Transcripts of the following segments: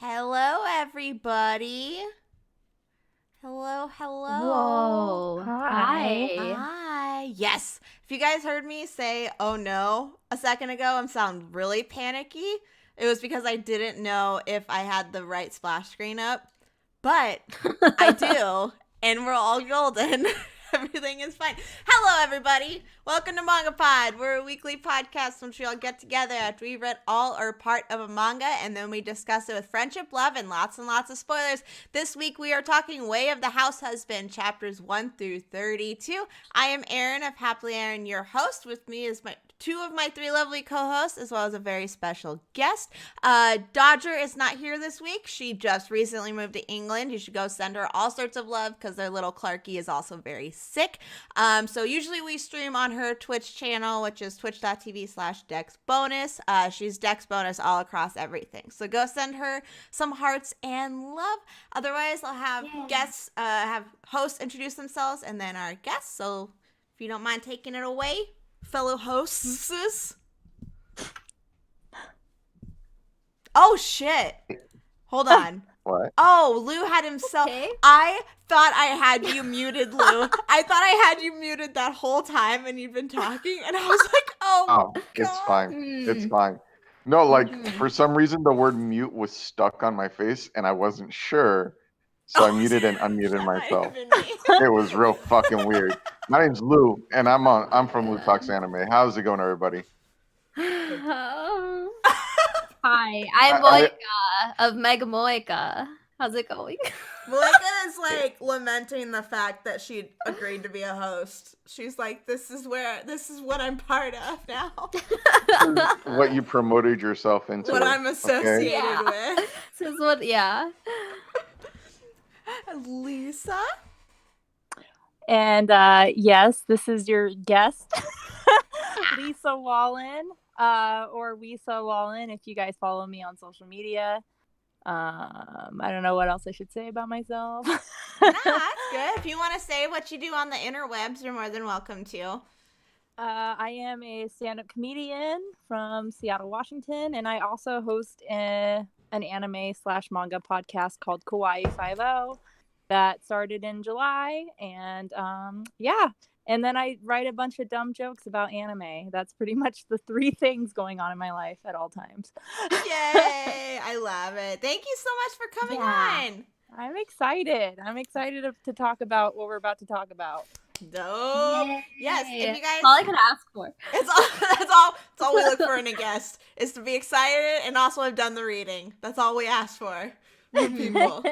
Hello, everybody. Hello. Whoa. Hi. Hi. Yes. If you guys heard me say, oh no, a second ago and sound really panicky, it was because I didn't know if I had the right splash screen up. But I do, and we're all golden. Everything is fine. Hello, everybody. Welcome to MangaPod. We're a weekly podcast in which we all get together after we read all or part of a manga, and then we discuss it with friendship, love, and lots of spoilers. This week, we are talking Way of the Househusband, chapters 1 through 32. I am Erin of Happily Erin, your host. With me is two of my three lovely co-hosts, as well as a very special guest. Dodger is not here this week. She just recently moved to England. You should go send her all sorts of love because their little Clarky is also very sick. So usually we stream on her Twitch channel, which is twitch.tv/DexBonus. She's Dex Bonus all across everything. So go send her some hearts and love. Otherwise, I'll have guests, have hosts introduce themselves and then our guests. So if you don't mind taking it away, fellow hosts. Oh, shit. Hold on. What? Oh, Lou had himself. Okay. I thought I had you muted, Lou. I thought I had you muted that whole time and you'd been talking. And I was like, oh God. It's fine. It's fine. No, like, for some reason, the word mute was stuck on my face and I wasn't sure. So I muted and unmuted myself. It was real fucking weird. My name's Lou, and I'm from Lou Talks Anime. How's it going, everybody? Hi, I'm Moika of Mega Moika. How's it going? Moika is like lamenting the fact that she agreed to be a host. She's like, this is what I'm part of now. What you promoted yourself into. What I'm associated with. This is what, Lisa? And yes, this is your guest, Lisa Wallen, or Lisa Wallen, if you guys follow me on social media. I don't know what else I should say about myself. Nah, that's good. If you want to say what you do on the interwebs, you're more than welcome to. I am a stand-up comedian from Seattle, Washington, and I also host an anime/manga podcast called Kawaii 50 that started in July, and and then I write a bunch of dumb jokes about anime. That's pretty much the three things going on in my life at all times. Yay! I love it. Thank you so much for coming on. I'm excited. To talk about what we're about to talk about. Dope. Yay. Yes, if you guys. That's all I could ask for. That's all we look for in a guest is to be excited and also have done the reading. That's all we ask for. People.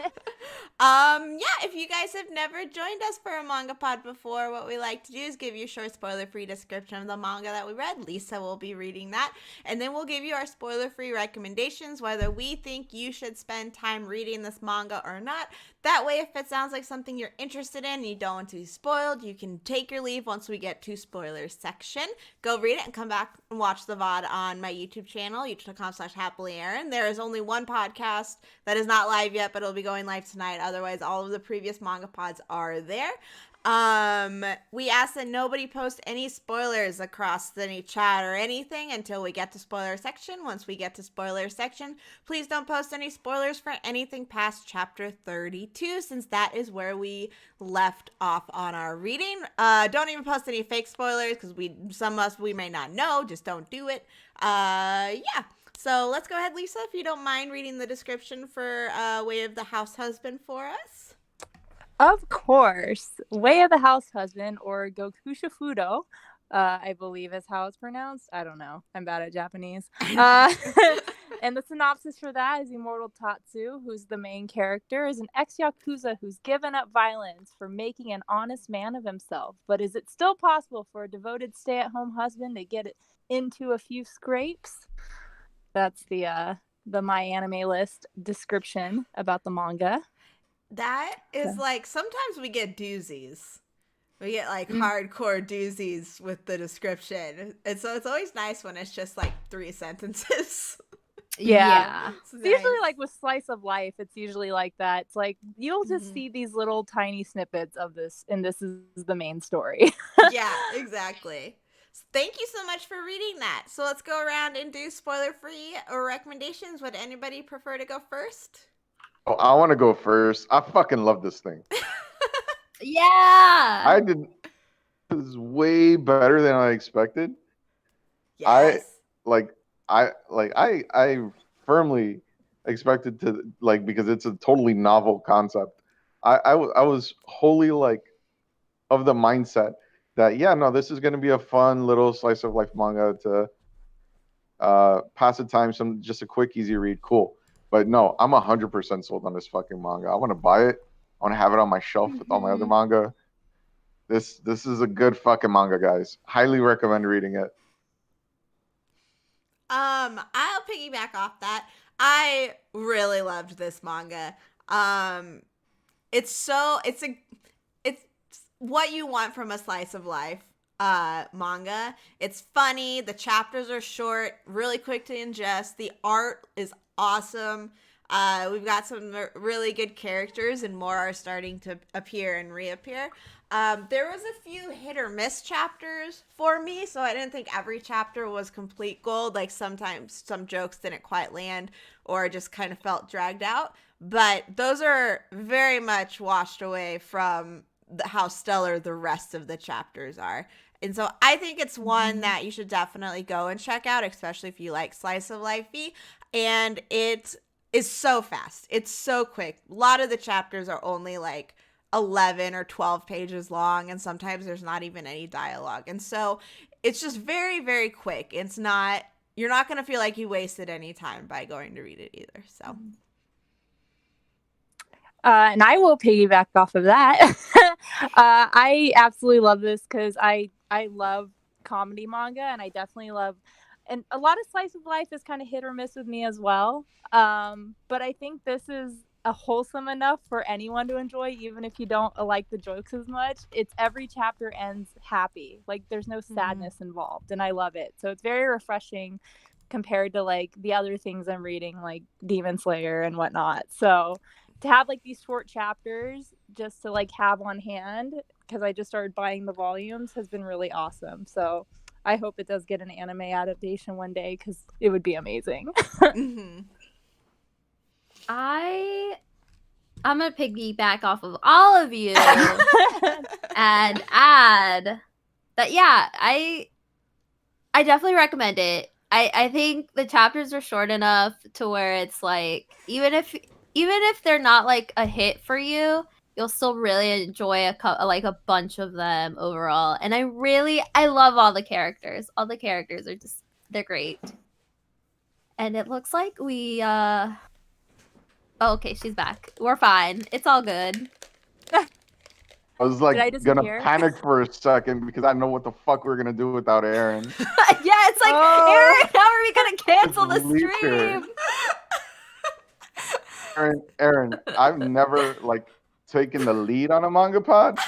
If you guys have never joined us for a manga pod before, what we like to do is give you a short spoiler-free description of the manga that we read. Lisa will be reading that, and then we'll give you our spoiler-free recommendations, whether we think you should spend time reading this manga or not. That way, if it sounds like something you're interested in and you don't want to be spoiled, you can take your leave once we get to spoilers section. Go read it and come back and watch the VOD on my YouTube channel, youtube.com/happilyerin. There is only one podcast that is not live yet, but it'll be going live tonight. Otherwise, all of the previous manga pods are there. We ask that nobody post any spoilers across any chat or anything until we get to spoiler section. Once we get to spoiler section, please don't post any spoilers for anything past chapter 32, since that is where we left off on our reading. Don't even post any fake spoilers, because some of us we may not know. Just don't do it. So let's go ahead, Lisa, if you don't mind reading the description for Way of the Househusband for us. Of course. Way of the Househusband, or Gokushifudo, I believe is how it's pronounced. I don't know. I'm bad at Japanese. And the synopsis for that is Immortal Tatsu, who's the main character, is an ex-Yakuza who's given up violence for making an honest man of himself. But is it still possible for a devoted stay-at-home husband to get into a few scrapes? That's the My Anime List description about the manga. That is like, sometimes we get doozies. We get like hardcore doozies with the description. And so it's always nice when it's just like 3 sentences. Yeah. It's nice. Usually like with Slice of Life, it's usually like that. It's like you'll just see these little tiny snippets of this, and this is the main story. Yeah, exactly. Thank you so much for reading that. So let's go around and do spoiler-free or recommendations. Would anybody prefer to go first? Oh, I want to go first. I fucking love this thing. Yeah. I did. It was way better than I expected. Yes. I firmly expected to like, because it's a totally novel concept. I was wholly like of the mindset that this is going to be a fun little slice of life manga to pass the time, just a quick easy read, cool. But no, I'm 100% sold on this fucking manga. I want to buy it. I want to have it on my shelf with all my other manga. This is a good fucking manga, guys. Highly recommend reading it. I'll piggyback off that. I really loved this manga. It's what you want from a slice of life manga. It's funny. The chapters are short, really quick to ingest. The art is awesome. We've got some really good characters, and more are starting to appear and reappear. There was a few hit or miss chapters for me, so I didn't think every chapter was complete gold. Like sometimes some jokes didn't quite land or just kind of felt dragged out. But those are very much washed away from how stellar the rest of the chapters are. And so I think it's one that you should definitely go and check out, especially if you like slice of lifey. And it is so fast. It's so quick. A lot of the chapters are only like 11 or 12 pages long, and sometimes there's not even any dialogue. And so it's just very, very quick. You're not going to feel like you wasted any time by going to read it either. So. And I will piggyback off of that. I absolutely love this because I love comedy manga, and I definitely love, and a lot of slice of life is kind of hit or miss with me as well. But I think this is a wholesome enough for anyone to enjoy, even if you don't like the jokes as much. It's every chapter ends happy. Like there's no sadness involved, and I love it. So it's very refreshing compared to like the other things I'm reading, like Demon Slayer and whatnot. So to have like these short chapters just to like have on hand, because I just started buying the volumes, has been really awesome. So I hope it does get an anime adaptation one day, because it would be amazing. I'm gonna piggyback off of all of you and add that I definitely recommend it. I think the chapters are short enough to where it's like even if they're not like a hit for you, you'll still really enjoy a bunch of them overall. And I love all the characters. All the characters are they're great. And it looks like we oh, okay, she's back. We're fine. It's all good. I was like gonna panic for a second because I know what the fuck we're gonna do without Aaron. Yeah, it's like, Aaron, how are we gonna cancel the stream? Aaron, I've never like taken the lead on a manga pod.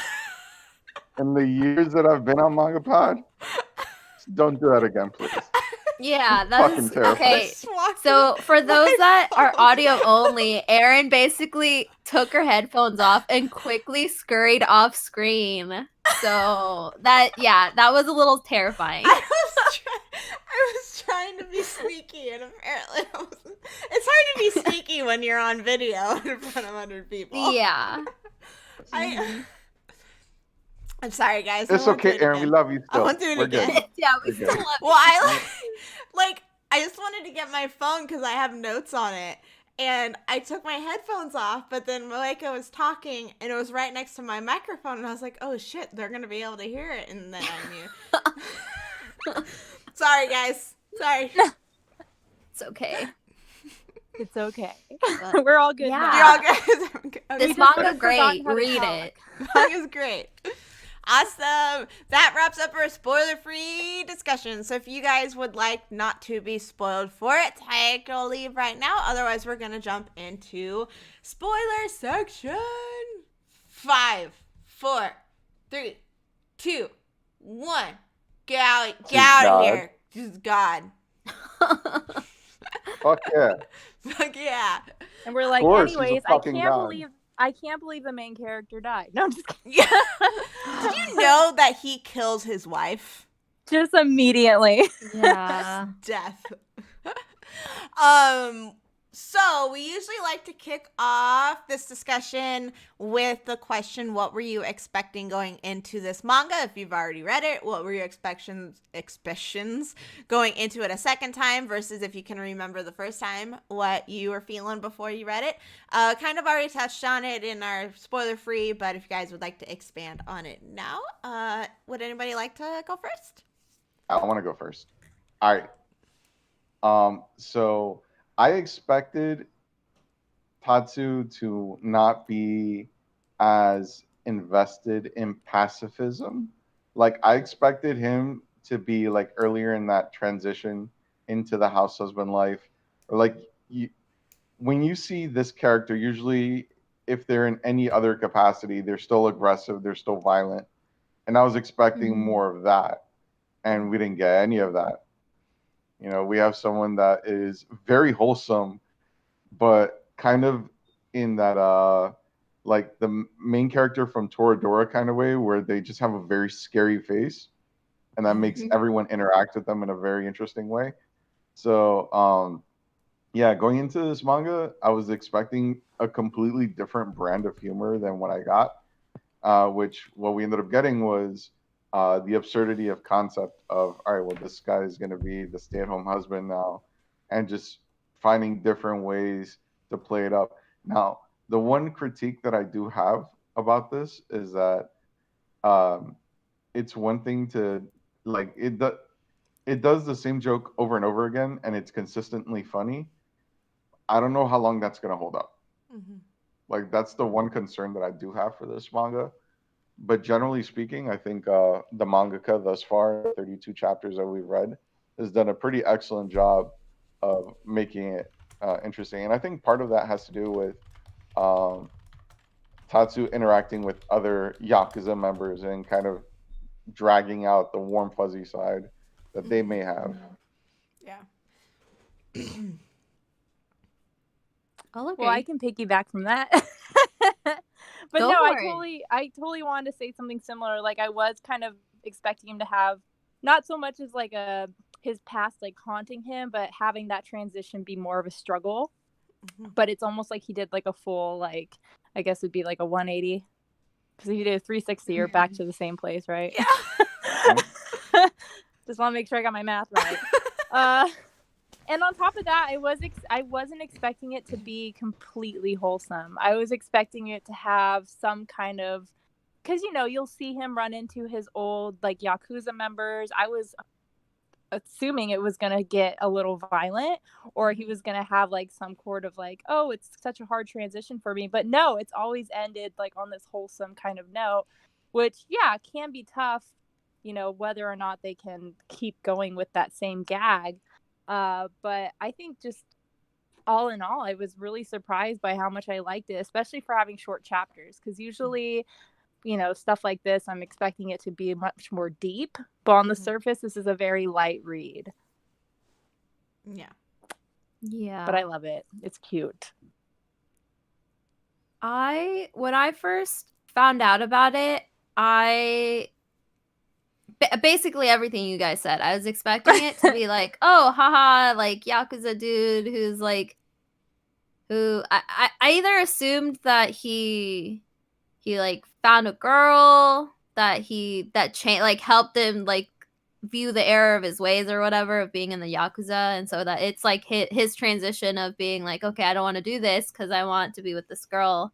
In the years that I've been on MangaPod, don't do that again, please. Yeah, that's fucking terrifying. Okay. So for those that are audio only, Erin basically took her headphones off and quickly scurried off screen. So that was a little terrifying. I was trying to be sneaky, and apparently I wasn't. It's hard to be sneaky when you're on video in front of 100 people. Yeah. I'm sorry, guys. It's okay, Aaron. We love you still. I won't do it again. Good. Yeah, we still love you. Well, I just wanted to get my phone because I have notes on it. And I took my headphones off, but then Malika was talking, and it was right next to my microphone, and I was like, oh, shit, they're going to be able to hear it. And then I knew. Sorry, guys. Sorry. It's okay. It's okay. We're all good now. You're all good. Okay. This manga great. Read it. Manga's great. Awesome. That wraps up our spoiler-free discussion. So if you guys would like not to be spoiled for it, take a leave right now. Otherwise, we're going to jump into spoiler section. 5, 4, 3, 2, 1. Get out of here. This is God. Fuck yeah. Fuck yeah. And we're like, anyways, I can't believe the main character died. No, I'm just kidding. Yeah. Did you know that he kills his wife? Just immediately. Yeah. Death. So we usually like to kick off this discussion with the question, what were you expecting going into this manga? If you've already read it, what were your expectations going into it a second time versus if you can remember the first time, what you were feeling before you read it? Kind of already touched on it in our spoiler free, but if you guys would like to expand on it now, would anybody like to go first? I want to go first. All right. So I expected Tatsu to not be as invested in pacifism. Like I expected him to be like earlier in that transition into the house husband life, or like when you see this character, usually if they're in any other capacity, they're still aggressive, they're still violent, and I was expecting more of that, and we didn't get any of that. You know, we have someone that is very wholesome, but kind of in that like the main character from Toradora kind of way, where they just have a very scary face, and that makes everyone interact with them in a very interesting way. So yeah, going into this manga, I was expecting a completely different brand of humor than what I got, which what we ended up getting was the absurdity of concept of, all right, well, this guy is going to be the stay-at-home husband now, and just finding different ways to play it up. Now, the one critique that I do have about this is that it's one thing to like it does the same joke over and over again, and it's consistently funny. I don't know how long that's going to hold up. Mm-hmm. Like that's the one concern that I do have for this manga. But generally speaking, I think the mangaka thus far, 32 chapters that we've read, has done a pretty excellent job of making it interesting. And I think part of that has to do with um, Tatsu interacting with other Yakuza members and kind of dragging out the warm, fuzzy side that they may have. Yeah. I'll agree. Well, I can piggyback from that. But Go no, for I totally wanted to say something similar. Like I was kind of expecting him to have not so much as like his past like haunting him, but having that transition be more of a struggle. But it's almost like he did like a full like I guess it'd be like a 180 because if you did a 360, you're back to the same place, right? Yeah. Just want to make sure I got my math right. And on top of that, I wasn't expecting it to be completely wholesome. I was expecting it to have some kind of, because you'll see him run into his old like Yakuza members. I was assuming it was gonna get a little violent, or he was gonna have like some sort of like, oh, it's such a hard transition for me. But no, it's always ended like on this wholesome kind of note, which can be tough, whether or not they can keep going with that same gag. But I think just all in all, I was really surprised by how much I liked it, especially for having short chapters. Because usually, stuff like this, I'm expecting it to be much more deep. But on the surface, this is a very light read. Yeah. Yeah. But I love it. It's cute. When I first found out about it, basically everything you guys said. I was expecting it to be like, oh, haha, like Yakuza dude who's like, who I either assumed that he like found a girl that like helped him like view the error of his ways or whatever of being in the Yakuza, and so that it's like his transition of being like, okay, I don't want to do this because I want to be with this girl.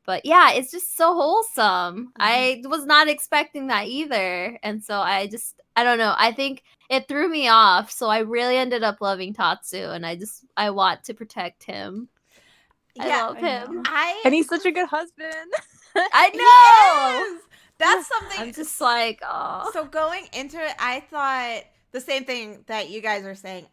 But yeah, it's just so wholesome. I was not expecting that either. And so I don't know. I think it threw me off. So I really ended up loving Tatsu, and I want to protect him. I love him. And he's such a good husband. I know. That's something. I'm just like, oh. So going into it, I thought the same thing that you guys are saying.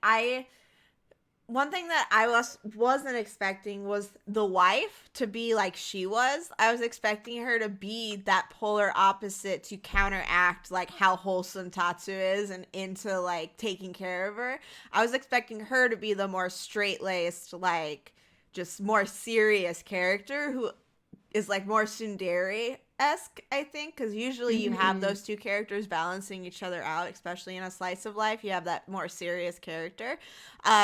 One thing that I wasn't expecting was the wife to be like she was. I was expecting her to be that polar opposite to counteract like how wholesome Tatsu is and into like taking care of her. I was expecting her to be the more straight-laced, like just more serious character who is like more tsundere esque, I think, because usually you have those two characters balancing each other out, especially in a slice of life. You have that more serious character.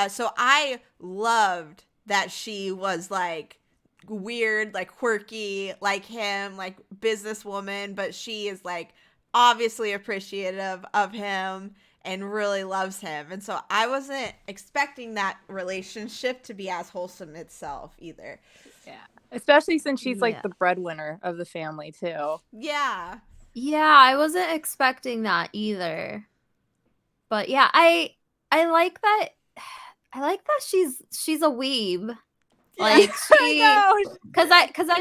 So I loved that she was like weird, like quirky, like him, like businesswoman, but she is like obviously appreciative of him and really loves him. And so I wasn't expecting that relationship to be as wholesome itself either. Yeah. Especially since she's like the breadwinner of the family too. Yeah. Yeah, I wasn't expecting that either. But yeah, I like that she's a weeb. Like she, because I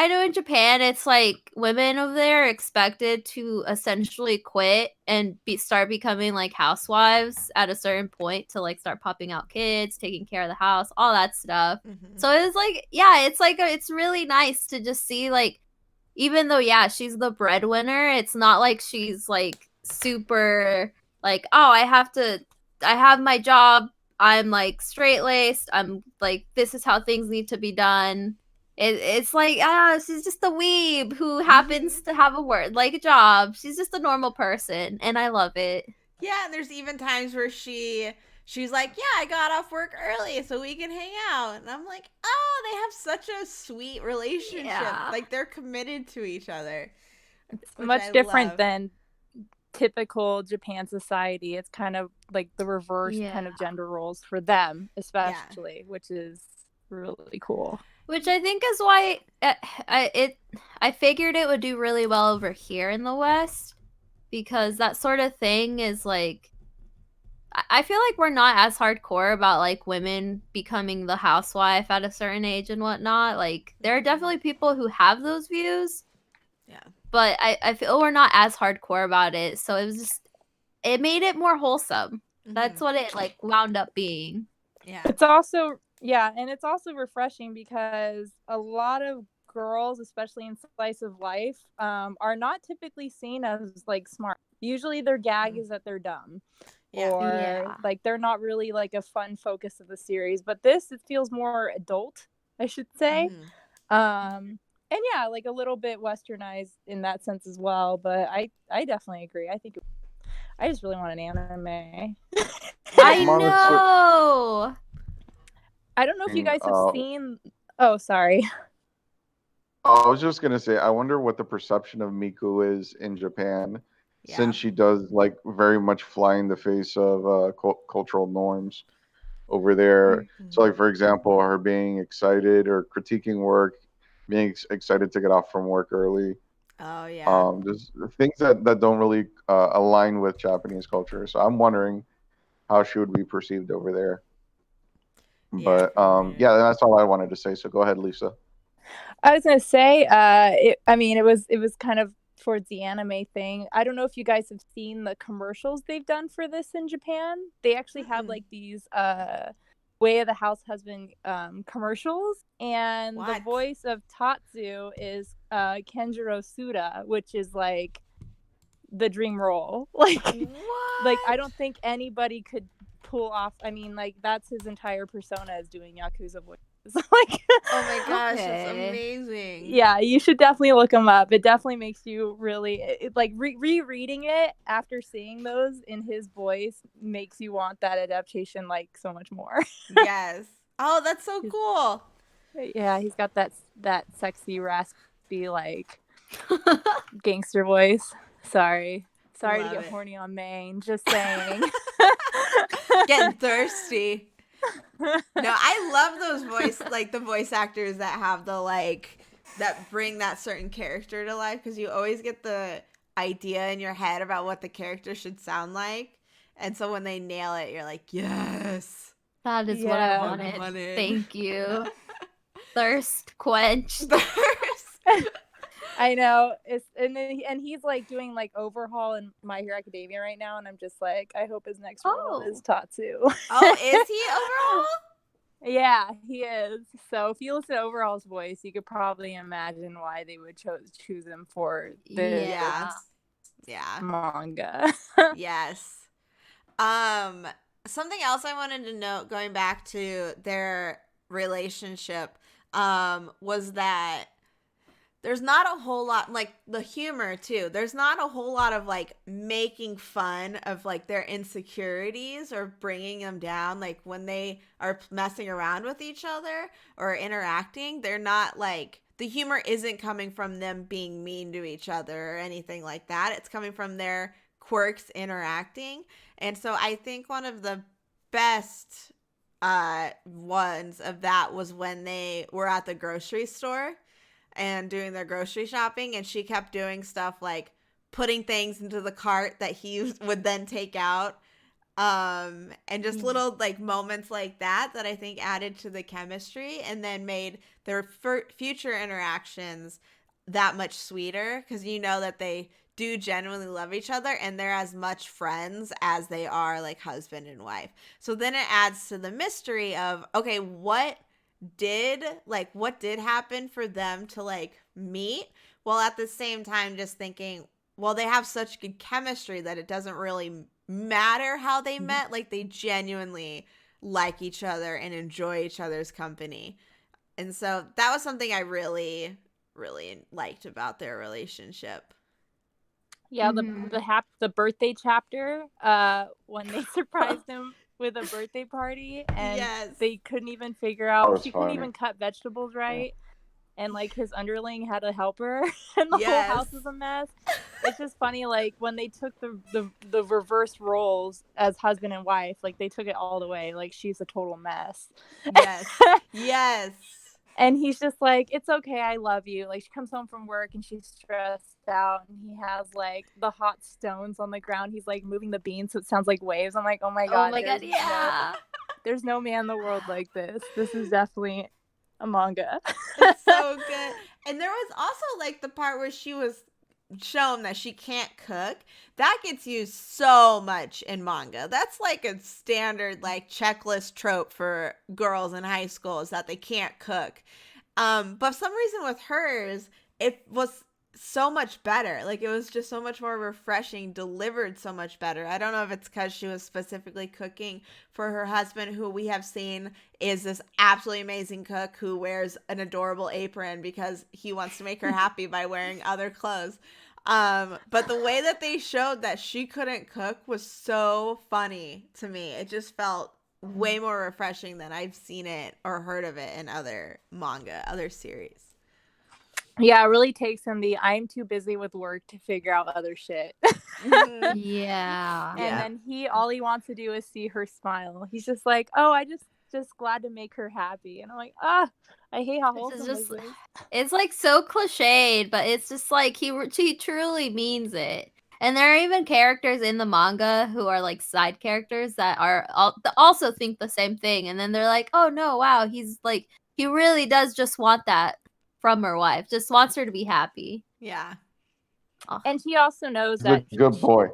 know in Japan it's like women over there are expected to essentially quit and start becoming like housewives at a certain point to like start popping out kids, taking care of the house, all that stuff. So it's like, yeah, it's like it's really nice to just see like, even though she's the breadwinner, it's not like she's like super like, oh, I have my job. I'm like straight laced. I'm like, this is how things need to be done. It's like, she's just a weeb who happens to have a job. She's just a normal person, and I love it. Yeah, and there's even times where she's like, yeah, I got off work early so we can hang out. And I'm like, oh, they have such a sweet relationship. Yeah. Like they're committed to each other. It's much different than typical Japan society. It's kind of like the reverse kind of gender roles for them, especially, which is really cool. Which I think is why I figured it would do really well over here in the West, because that sort of thing is like, I feel like we're not as hardcore about like women becoming the housewife at a certain age and whatnot. Like there are definitely people who have those views. Yeah. But I feel we're not as hardcore about it. So it made it more wholesome. That's what it like wound up being. Yeah. It's also, and it's also refreshing because a lot of girls, especially in slice of life, are not typically seen as like smart. Usually their gag is that they're dumb. Or like they're not really like a fun focus of the series. But it feels more adult, I should say. And like a little bit westernized in that sense as well. But I definitely agree. I just really want an anime. I know. I don't know if you guys have seen. Oh, sorry. I was just gonna say, I wonder what the perception of Miku is in Japan, since she does like very much fly in the face of cultural norms over there. So, like for example, her being excited or critiquing work, being excited to get off from work early. Oh yeah. Just things that don't really align with Japanese culture. So I'm wondering how she would be perceived over there. But that's all I wanted to say. So go ahead, Lisa. I was gonna say, it was kind of towards the anime thing. I don't know if you guys have seen the commercials they've done for this in Japan. They actually have like these Way of the House Husband commercials, and the voice of Tatsu is Kenjiro Suda, which is like the dream role. Like I don't think anybody could pull off. I mean, like that's his entire persona is doing Yakuza voices. Like, oh my gosh, that's amazing. Yeah, you should definitely look him up. It definitely makes you really like rereading it after seeing those in his voice makes you want that adaptation like so much more. Yes. Oh, that's so cool. Yeah, he's got that sexy raspy like gangster voice. Sorry to get horny on Maine. Just saying. Getting thirsty. No, I love those the voice actors that have the that bring that certain character to life, because you always get the idea in your head about what the character should sound like, and so when they nail it, you're like, yes, that is what I wanted. Thank you. Thirst quenched. I know. And he's like doing like Overhaul in My Hero Academia right now, and I'm just like, I hope his next role is Tatsu. Oh, is he Overhaul? Yeah, he is. So if you listen to Overhaul's voice, you could probably imagine why they would choose him for this manga. Yes. Something else I wanted to note, going back to their relationship, was that there's not a whole lot, like the humor too. There's not a whole lot of like making fun of like their insecurities or bringing them down. Like when they are messing around with each other or interacting, they're not like, the humor isn't coming from them being mean to each other or anything like that. It's coming from their quirks interacting. And so I think one of the best ones of that was when they were at the grocery store and doing their grocery shopping, and she kept doing stuff like putting things into the cart that he would then take out, and just little like moments like that I think added to the chemistry and then made their future interactions that much sweeter, because you know that they do genuinely love each other and they're as much friends as they are like husband and wife. So then it adds to the mystery of, okay, what did happen for them to like meet, while at the same time just thinking, well, they have such good chemistry that it doesn't really matter how they met. Like they genuinely like each other and enjoy each other's company. And so that was something I really, really liked about their relationship. Yeah, the birthday chapter, when they surprised him with a birthday party, and they couldn't even figure out, she couldn't even cut vegetables right, and like his underling had a helper, and the whole house was a mess. It's just funny, like when they took the reverse roles as husband and wife, like they took it all the way. Like she's a total mess. Yes. And he's just like, it's okay, I love you. Like, she comes home from work and she's stressed out, and he has like the hot stones on the ground. He's like moving the beans so it sounds like waves. I'm like, oh my god, yeah. There's no man in the world like this. This is definitely a manga. It's so good. And there was also like the part where she was shown that she can't cook. That gets used so much in manga. That's like a standard like checklist trope for girls in high school, is that they can't cook. But for some reason with hers, it was so much better. Like it was just so much more refreshing, delivered so much better. I don't know if it's because she was specifically cooking for her husband, who we have seen is this absolutely amazing cook who wears an adorable apron because he wants to make her happy by wearing other clothes. But the way that they showed that she couldn't cook was so funny to me. It just felt way more refreshing than I've seen it or heard of it in other manga, other series. Yeah, it really takes him the I'm too busy with work to figure out other shit. Yeah. And then all he wants to do is see her smile. He's just like, oh, I just glad to make her happy. And I'm like, I hate how wholesome this is. It's like so cliched, but it's just like he truly means it. And there are even characters in the manga who are like side characters that are also think the same thing. And then they're like, oh no, wow, he's like, he really does just want that from her wife, just wants her to be happy. Yeah. Oh. And he also knows that he's a good boy.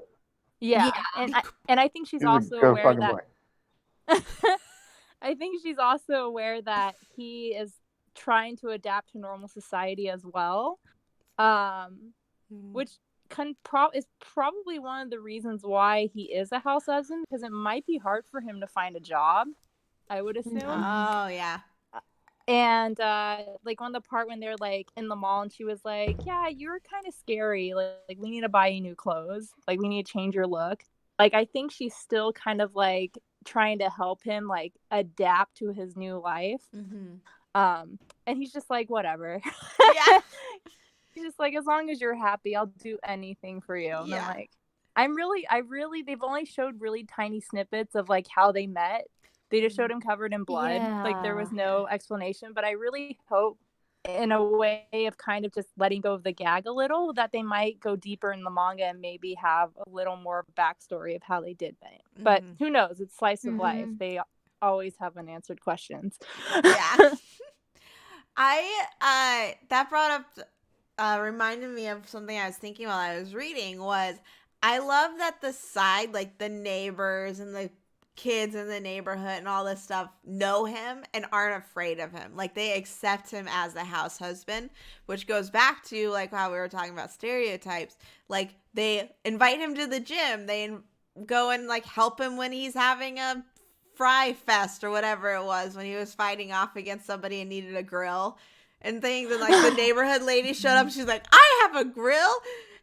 Yeah. And I think she's also aware that I think she's also aware that he is trying to adapt to normal society as well, which is probably one of the reasons why he is a house husband, because it might be hard for him to find a job, I would assume. Oh yeah. And like on the part when they're like in the mall and she was like, yeah, you're kind of scary, like we need to buy you new clothes, like we need to change your look. Like I think she's still kind of like trying to help him like adapt to his new life. And he's just like, whatever. Yeah. He's just like, as long as you're happy, I'll do anything for you. And I'm like, they've only showed really tiny snippets of like how they met. They just showed him covered in blood. Yeah. Like there was no explanation, but I really hope in a way of kind of just letting go of the gag a little, that they might go deeper in the manga and maybe have a little more backstory of how they did that. But who knows? It's slice of life. They always have unanswered questions. Yeah. That brought up, reminded me of something I was thinking while I was reading, was I love that the side, like the neighbors and the kids in the neighborhood and all this stuff know him and aren't afraid of him. Like they accept him as the house husband, which goes back to like how we were talking about stereotypes. Like they invite him to the gym. They go and like help him when he's having a fry fest or whatever it was, when he was fighting off against somebody and needed a grill. and things, and like the neighborhood lady showed up. She's like, I have a grill.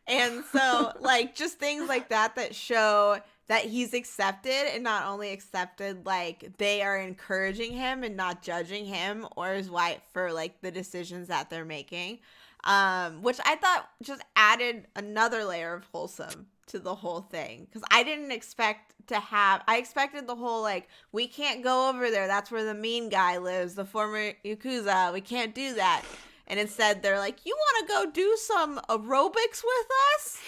And so, like, just things like that show that he's accepted, and not only accepted, like, they are encouraging him and not judging him or his wife for, like, the decisions that they're making, which I thought just added another layer of wholesome to the whole thing. Because I didn't expect to have, I expected the whole, like, we can't go over there. That's where the mean guy lives, the former Yakuza. We can't do that. And instead, they're like, you want to go do some aerobics with us?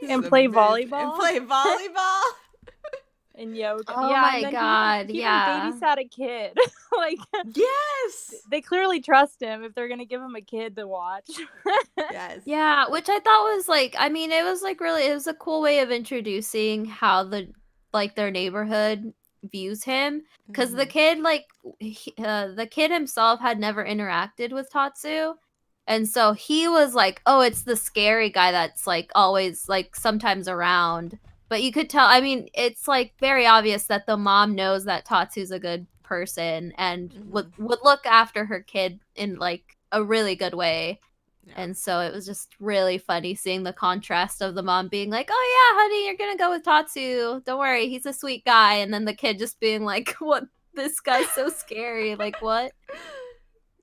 And play volleyball? And play volleyball? And yoga. Oh yeah, my and then God, he yeah. even babysat a kid. Like, yes! They clearly trust him if they're going to give him a kid to watch. Yes. Yeah, which I thought was like, I mean, it was like really, it was a cool way of introducing how their neighborhood views him. Because the kid, like, the kid himself had never interacted with Tatsu. And so he was like, oh, it's the scary guy that's like always like sometimes around. But you could tell, I mean, it's like very obvious that the mom knows that Tatsu's a good person and would look after her kid in like a really good way. Yeah. And so it was just really funny seeing the contrast of the mom being like, oh yeah, honey, you're gonna go with Tatsu. Don't worry, he's a sweet guy. And then the kid just being like, what? This guy's so scary. Like, what?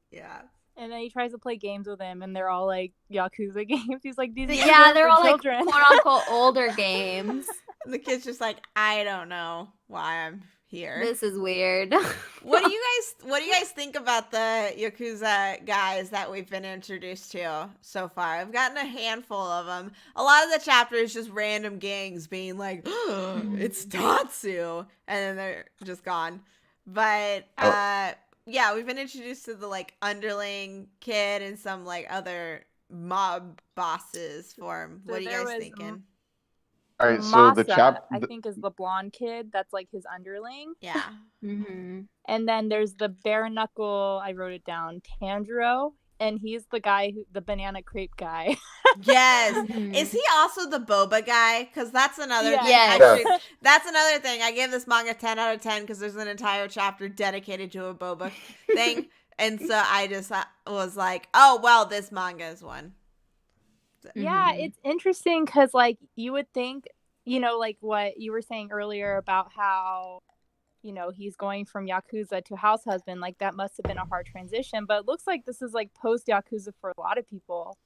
Yeah. And then he tries to play games with him, and they're all like Yakuza games. He's like, these they're all children. Like quote unquote older games. And the kid's just like, I don't know why I'm here. This is weird. What do you guys think about the Yakuza guys that we've been introduced to so far? I've gotten a handful of them. A lot of the chapters just random gangs being like, oh, it's Tatsu, and then they're just gone. But yeah, we've been introduced to the like underling kid and some like other mob bosses form. What are you guys thinking? All right, so Masa, I think, is the blonde kid that's like his underling. Yeah. Mm-hmm. And then there's the bare knuckle, I wrote it down, Tanjiro, and he's the guy, the banana crepe guy. Yes. Is he also the boba guy? Because that's another thing. Yes. Actually, that's another thing. I gave this manga 10 out of 10 because there's an entire chapter dedicated to a boba thing. And so I just was like, oh, well, this manga is one. Yeah, it's interesting because, like, you would think, you know, like what you were saying earlier about how, you know, he's going from Yakuza to house husband. Like, that must have been a hard transition. But it looks like this is, like, post-Yakuza for a lot of people.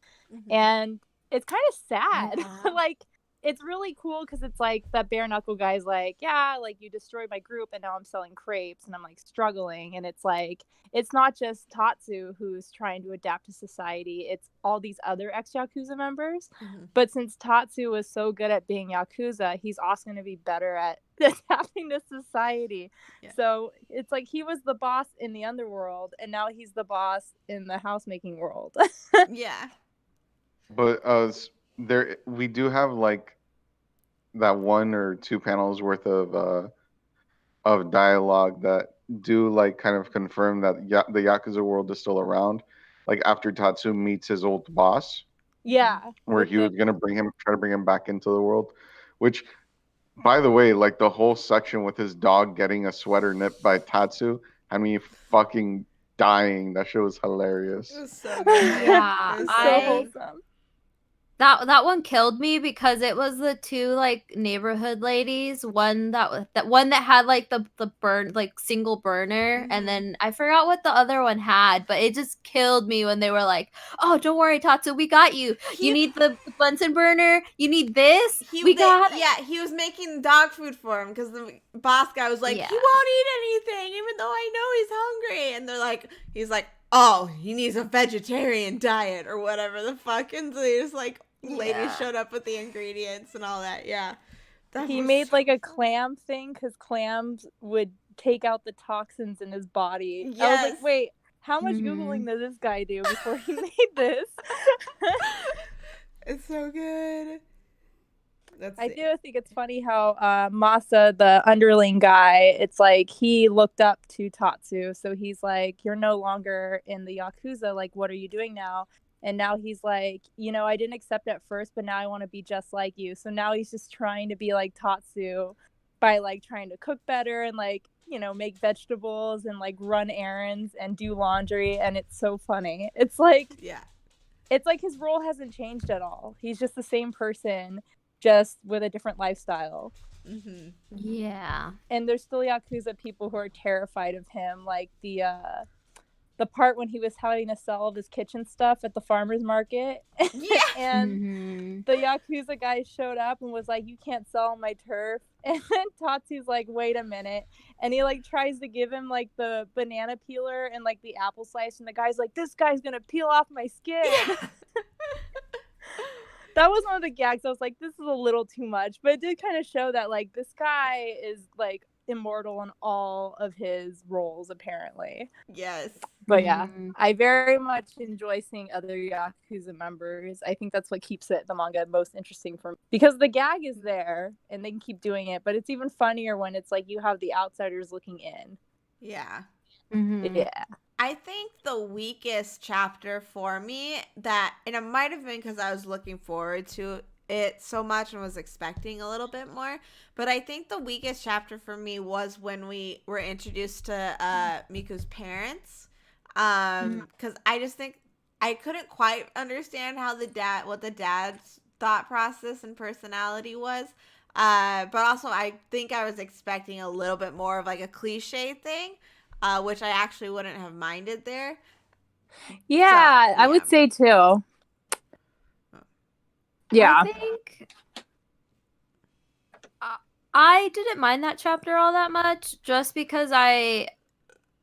And it's kind of sad. Yeah. Like, it's really cool because it's like that bare knuckle guy's like, yeah, like you destroyed my group and now I'm selling crepes and I'm like struggling. And it's like, it's not just Tatsu who's trying to adapt to society. It's all these other ex-Yakuza members. But since Tatsu was so good at being Yakuza, he's also going to be better at adapting to society. Yeah. So it's like he was the boss in the underworld and now he's the boss in the housemaking world. Yeah. But there we do have like that 1 or 2 panels worth of dialogue that do like kind of confirm that the Yakuza world is still around. Like after Tatsu meets his old boss. Yeah. Where he was gonna try to bring him back into the world. Which, by the way, like the whole section with his dog getting a sweater nipped by Tatsu, I mean fucking dying. That shit was hilarious. It was so good. Yeah. It was so wholesome. That one killed me because it was the 2 like neighborhood ladies, one that had like the burn like single burner, and then I forgot what the other one had, but it just killed me when they were like, "Oh, don't worry, Tatsu, we got you. You need the Bunsen burner. You need this. We got it." Yeah, he was making dog food for him because the boss guy was like, "He won't eat anything, even though I know he's hungry." And he's like, "Oh, he needs a vegetarian diet or whatever the fuck." And so they just like. Ladies showed up with the ingredients and all that. Yeah. He made like a clam thing because clams would take out the toxins in his body. Yes. I was like, wait, how much Googling does this guy do before he made this? It's so good. I do think it's funny how Masa, the underling guy, it's like he looked up to Tatsu. So he's like, you're no longer in the Yakuza. Like, what are you doing now? And now he's like, you know, I didn't accept at first, but now I want to be just like you. So now he's just trying to be like Tatsu by like trying to cook better and like, you know, make vegetables and like run errands and do laundry, and it's so funny. It's like his role hasn't changed at all. He's just the same person, just with a different lifestyle. Mm-hmm. Yeah. And there's still Yakuza people who are terrified of him, like the part when he was having to sell all his kitchen stuff at the farmer's market. Yeah. And the Yakuza guy showed up and was like, "You can't sell my turf." And then Tatsu's like, "Wait a minute." And he like tries to give him like the banana peeler and like the apple slice. And the guy's like, "This guy's going to peel off my skin." Yeah. That was one of the gags. I was like, this is a little too much. But it did kind of show that like this guy is like immortal in all of his roles, apparently. Yes. But yeah, I very much enjoy seeing other Yakuza members. I think that's what keeps the manga most interesting for me. Because the gag is there and they can keep doing it, but it's even funnier when it's like you have the outsiders looking in. Yeah. Mm-hmm. Yeah. I think the weakest chapter for me and it might have been because I was looking forward to it so much and was expecting a little bit more, but I think the weakest chapter for me was when we were introduced to Miku's parents. Because I just think I couldn't quite understand how what the dad's thought process and personality was. But also I think I was expecting a little bit more of like a cliche thing, which I actually wouldn't have minded there. Yeah, I would say too. Yeah. I think I didn't mind that chapter all that much, just because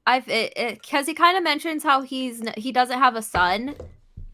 because he kind of mentions how he doesn't have a son,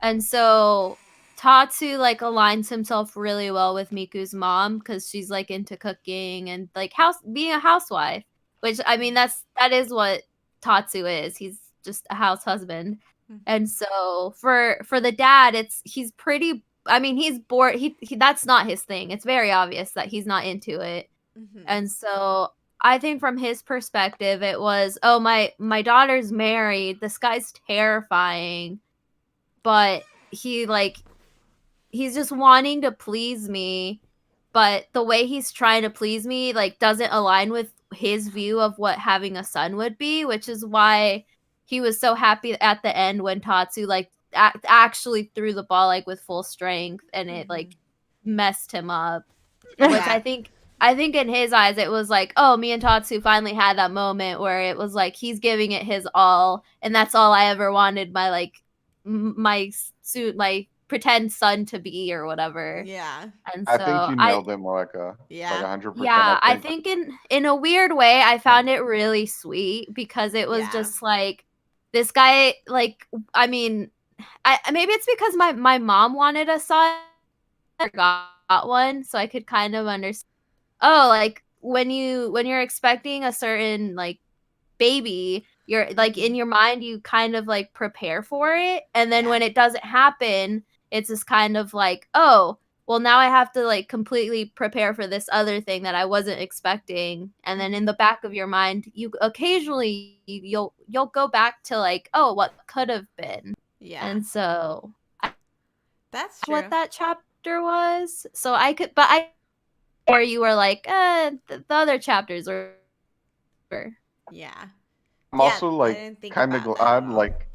and so Tatsu like aligns himself really well with Miku's mom because she's like into cooking and like being a housewife, which I mean that is what Tatsu is. He's just a house husband. Mm-hmm. And so for the dad, he's pretty. I mean, he's bored. He that's not his thing. It's very obvious that he's not into it. Mm-hmm. And so I think from his perspective, it was, oh, my daughter's married. This guy's terrifying, but he's just wanting to please me. But the way he's trying to please me, like, doesn't align with his view of what having a son would be, which is why he was so happy at the end when Tatsu, like, actually threw the ball, like, with full strength, and it, like, messed him up. Yeah. Which I think in his eyes, it was like, oh, me and Tatsu finally had that moment where it was like, he's giving it his all, and that's all I ever wanted my, like, my pretend son to be or whatever. Yeah. And so I think you nailed it, Moeka. Yeah. Like 100%. Yeah, I think in a weird way, I found it really sweet because it was just like, this guy, like, I mean, maybe it's because my mom wanted a son, I got one, so I could kind of understand. Oh, like when you're expecting a certain like baby, you're like in your mind you kind of like prepare for it, and then when it doesn't happen, it's just kind of like, oh, well, now I have to like completely prepare for this other thing that I wasn't expecting. And then in the back of your mind, you occasionally you'll go back to like, oh, what could have been. Yeah. And so that's true. What that chapter was. So or you were like, the other chapters were. Yeah. I'm also like kind of glad, like,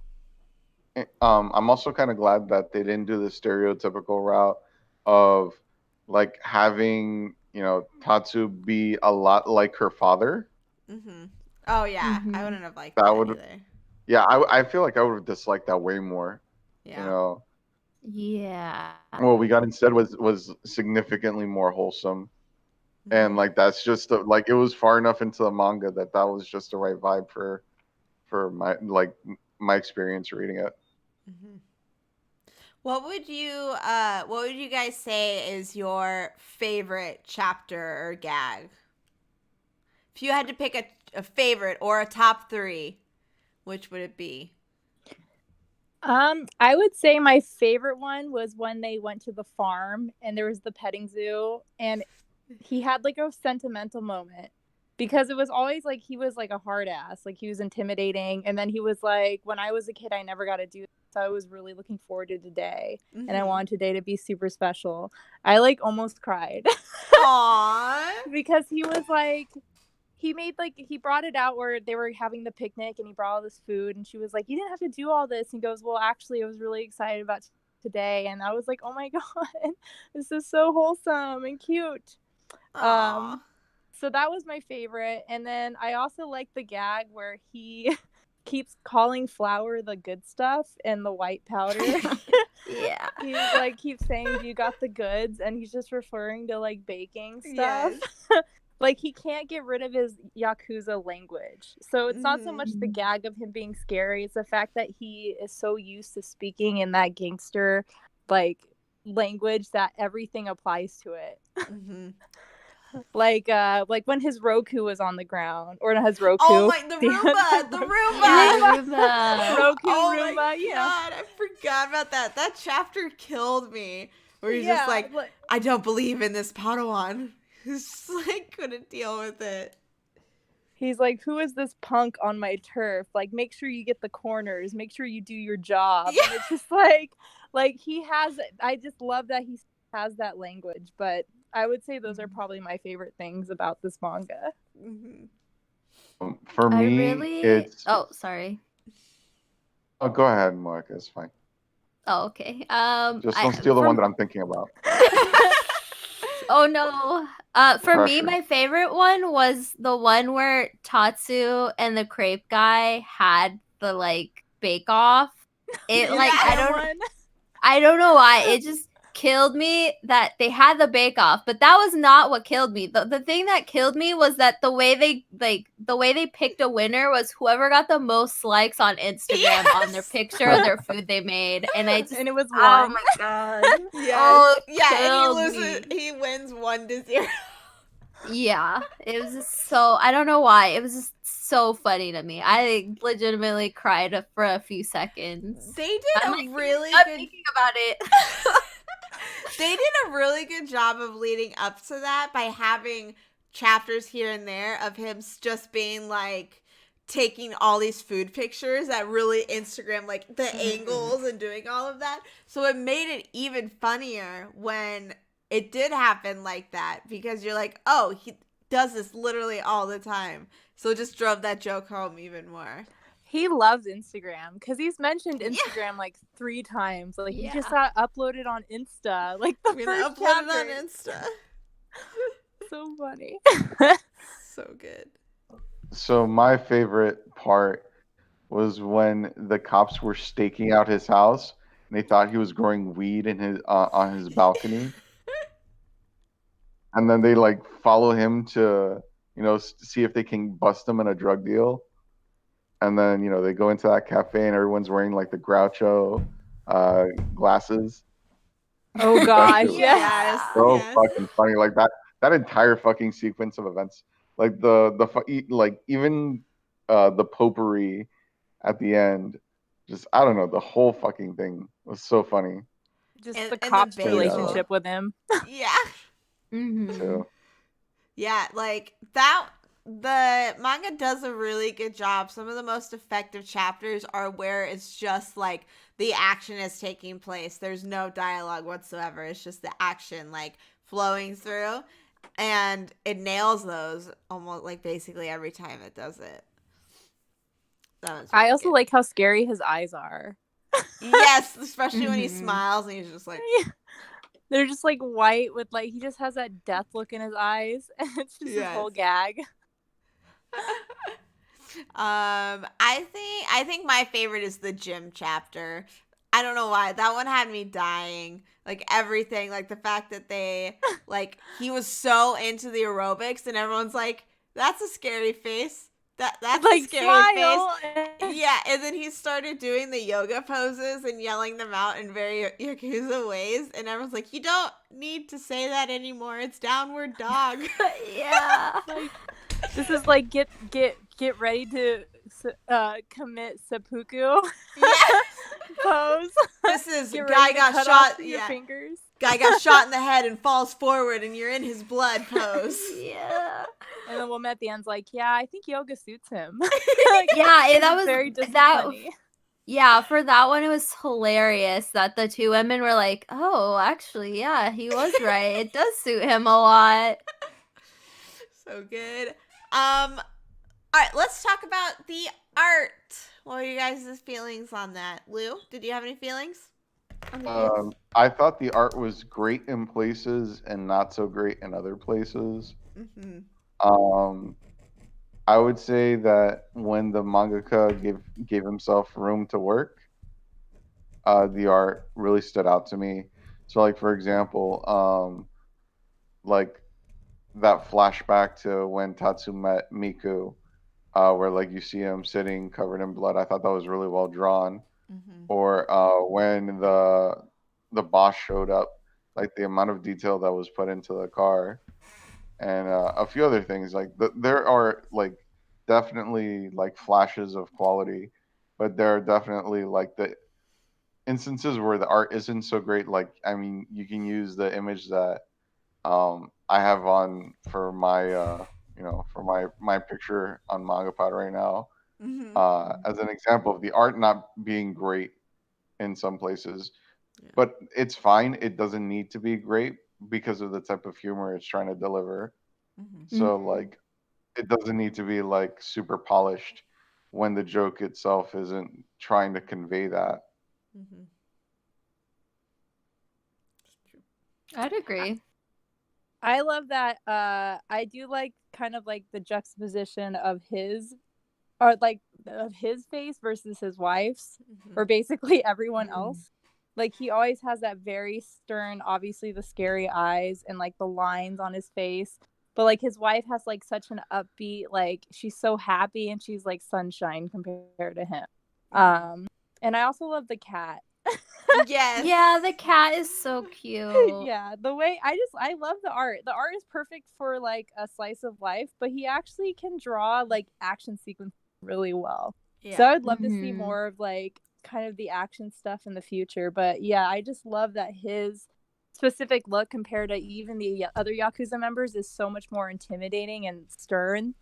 I'm also kind of glad that they didn't do the stereotypical route of like having, you know, Tatsu be a lot like her father. Mm-hmm. Oh yeah, I wouldn't have liked that either. Yeah, I feel like I would have disliked that way more. Yeah. You know. Yeah. What we got instead was significantly more wholesome. Mm-hmm. And like that's just like it was far enough into the manga that was just the right vibe for my experience reading it. Mm-hmm. What would you guys say is your favorite chapter or gag? If you had to pick a favorite or a top 3, which would it be? I would say my favorite one was when they went to the farm and there was the petting zoo and he had like a sentimental moment because it was always like he was like a hard ass, like he was intimidating, and then he was like, when I was a kid I never got to do this, so I was really looking forward to today, and I wanted today to be super special. I like almost cried. Aww. Because he was like, he brought it out where they were having the picnic and he brought all this food and she was like, you didn't have to do all this. And he goes, well, actually I was really excited about today. And I was like, oh my God, this is so wholesome and cute. So that was my favorite. And then I also like the gag where he keeps calling flour the good stuff and the white powder. Yeah. He's like, keeps saying, you got the goods, and he's just referring to like baking stuff. Yes. Like he can't get rid of his Yakuza language. So it's not so much the gag of him being scary, it's the fact that he is so used to speaking in that gangster like language that everything applies to it. Like when his Roku was on the ground, or not his Roku. Oh my, the Roomba. Yeah, Roomba. Roku, oh Roomba, my yeah. God, I forgot about that. That chapter killed me. Where he's just like, I don't believe in this Padawan. He's just like, couldn't deal with it. He's like, who is this punk on my turf? Like, make sure you get the corners. Make sure you do your job. Yeah. And it's just like he has, I just love that he has that language. But I would say those are probably my favorite things about this manga. For me, it's... Oh, sorry. Oh, go ahead, Mark. It's fine. Oh, okay. Just don't steal the one that I'm thinking about. Oh no. For me, my favorite one was the one where Tatsu and the crepe guy had the like bake off. It like I don't know why. It just killed me that they had the bake off, but that was not what killed me. The thing that killed me was that the way they picked a winner was whoever got the most likes on Instagram on their picture of their food they made, and it was oh my God. And he wins 1-0. Yeah, it was just so, I don't know why, it was just so funny to me. I legitimately cried for a few seconds. They did I'm thinking about it. They did a really good job of leading up to that by having chapters here and there of him just being like taking all these food pictures that really Instagram, like the angles and doing all of that. So it made it even funnier when it did happen like that, because you're like, oh, he does this literally all the time. So it just drove that joke home even more. He loves Instagram because he's mentioned Instagram like 3 times. Like he just got uploaded on Insta. Like the first chapter. On Insta. So funny. So good. So my favorite part was when the cops were staking out his house and they thought he was growing weed in his on his balcony. And then they like follow him to, see if they can bust him in a drug deal. And then, they go into that cafe and everyone's wearing like the Groucho glasses. Oh gosh, yes. So fucking funny. Like that entire fucking sequence of events. Like even the potpourri at the end. Just, I don't know, the whole fucking thing was so funny. Just the cop's relationship with him. Yeah. Too. Yeah, like that. The manga does a really good job. Some of the most effective chapters are where it's just like the action is taking place. There's no dialogue whatsoever. It's just the action like flowing through, and it nails those almost like basically every time it does it. I also like how scary his eyes are. Yes, especially when he smiles and he's just like... They're just like white with like, he just has that death look in his eyes, and it's just his whole gag. I think my favorite is the gym chapter. I don't know why. That one had me dying. Like everything, like the fact that they like he was so into the aerobics and everyone's like, that's a scary face. That's like a scary smile. Face. Yeah, and then he started doing the yoga poses and yelling them out in very Yakuza ways, and everyone's like, you don't need to say that anymore. It's downward dog. Yeah. Like, this is like get ready to commit seppuku. Yeah. Pose. This is guy got shot. Your fingers. Guy got shot in the head and falls forward, and you're in his blood pose. Yeah. And the woman at the end's like, yeah, I think yoga suits him. Yeah, that was very that. funny. Yeah, for that one, it was hilarious that the two women were like, "Oh, actually, yeah, he was right. It does suit him a lot." So good. All right, let's talk about the art. What are you guys' feelings on that? Lou, did you have any feelings? I thought the art was great in places and not so great in other places. Mm-hmm. I would say that when the mangaka gave himself room to work, the art really stood out to me. So, like for example, like that flashback to when Tatsu met Miku, where like you see him sitting covered in blood. I thought that was really well drawn. Mm-hmm. Or when the boss showed up, like the amount of detail that was put into the car, and a few other things. Like there are like definitely like flashes of quality, but there are definitely like the instances where the art isn't so great. Like I mean, you can use the image that I have on for my for my picture on MangaPod right now, Mm-hmm. as an example of the art not being great in some places. Yeah. But it's fine. It doesn't need to be great because of the type of humor it's trying to deliver. Mm-hmm. So like it doesn't need to be like super polished when the joke itself isn't trying to convey that. Mm-hmm. I'd agree. I love that. I do like kind of like the juxtaposition of his, or like of his face versus his wife's, Mm-hmm. or basically everyone else. Like he always has that very stern, obviously the scary eyes and like the lines on his face. But like his wife has like such an upbeat, like she's so happy and she's like sunshine compared to him. And I also love the cat. Yes. Yeah, the cat is so cute. Yeah, the way I love the art. The art is perfect for like a slice of life, but he actually can draw like action sequences really well. Yeah. So I would love to see more of like kind of the action stuff in the future. But yeah, I just love that his specific look compared to even the other Yakuza members is so much more intimidating and stern.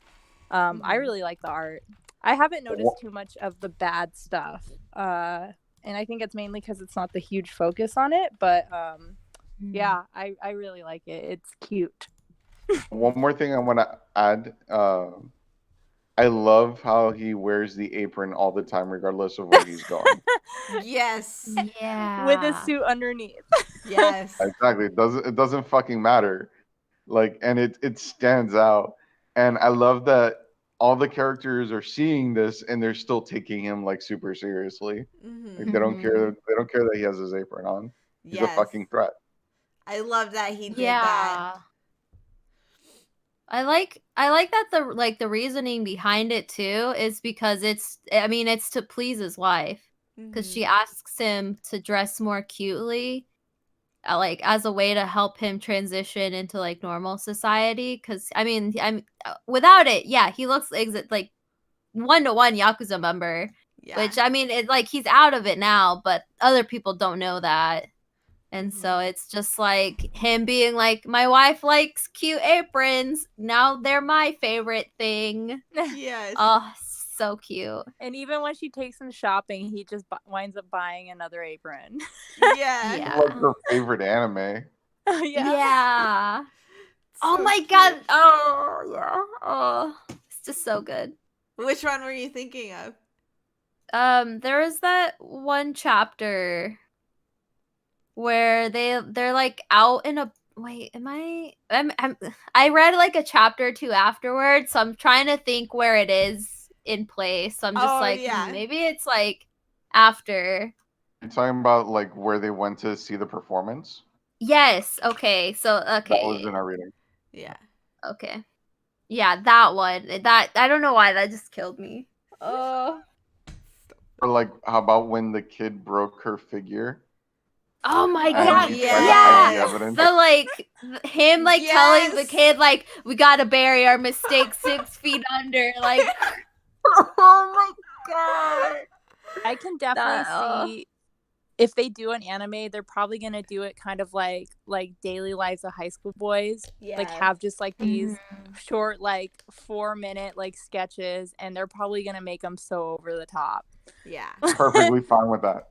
I really like the art. I haven't noticed too much of the bad stuff. And I think it's mainly because it's not the huge focus on it. But yeah, I really like it. It's cute. One more thing I want to add. I love how he wears the apron all the time, regardless of where he's going. Yes. Yeah. With a suit underneath. Yes. Exactly. It doesn't fucking matter. Like, and it stands out. And I love that all the characters are seeing this and they're still taking him like super seriously. Mm-hmm. Like they don't care. They don't care that he has his apron on. He's a fucking threat. I love that he did that. I like that the reasoning behind it too is because it's to please his wife, because she asks him to dress more cutely, like as a way to help him transition into like normal society. Because I'm without it, yeah, he looks like 1-to-1 Yakuza member. Yeah. Which he's out of it now, but other people don't know that. And so it's just like him being like, my wife likes cute aprons. Now they're my favorite thing. Yes. Oh, so cute. And even when she takes him shopping, he just winds up buying another apron. Yeah. Yeah. Like her favorite anime. Yeah. Oh So my cute. god. Oh, yeah. Oh, it's just so good. Which one were you thinking of? There was that one chapter where they're like out in a I read like a chapter or two afterwards, so I'm trying to think where it is in place. So I'm just maybe it's like after. You're talking about like where they went to see the performance? Yes. Okay. So okay. That was in our reading. Yeah. Okay. Yeah, that one. That I don't know why that just killed me. Oh. Or like, how about when the kid broke her figure? Oh my And god, he tried to hide the evidence. So like him like telling the kid like, we gotta bury our mistakes 6 feet under, like oh my god. I can definitely see if they do an anime, they're probably gonna do it kind of like daily lives of high school boys. Like have just like these short like 4-minute like sketches, and they're probably gonna make them so over the top. Yeah. Perfectly fine with that.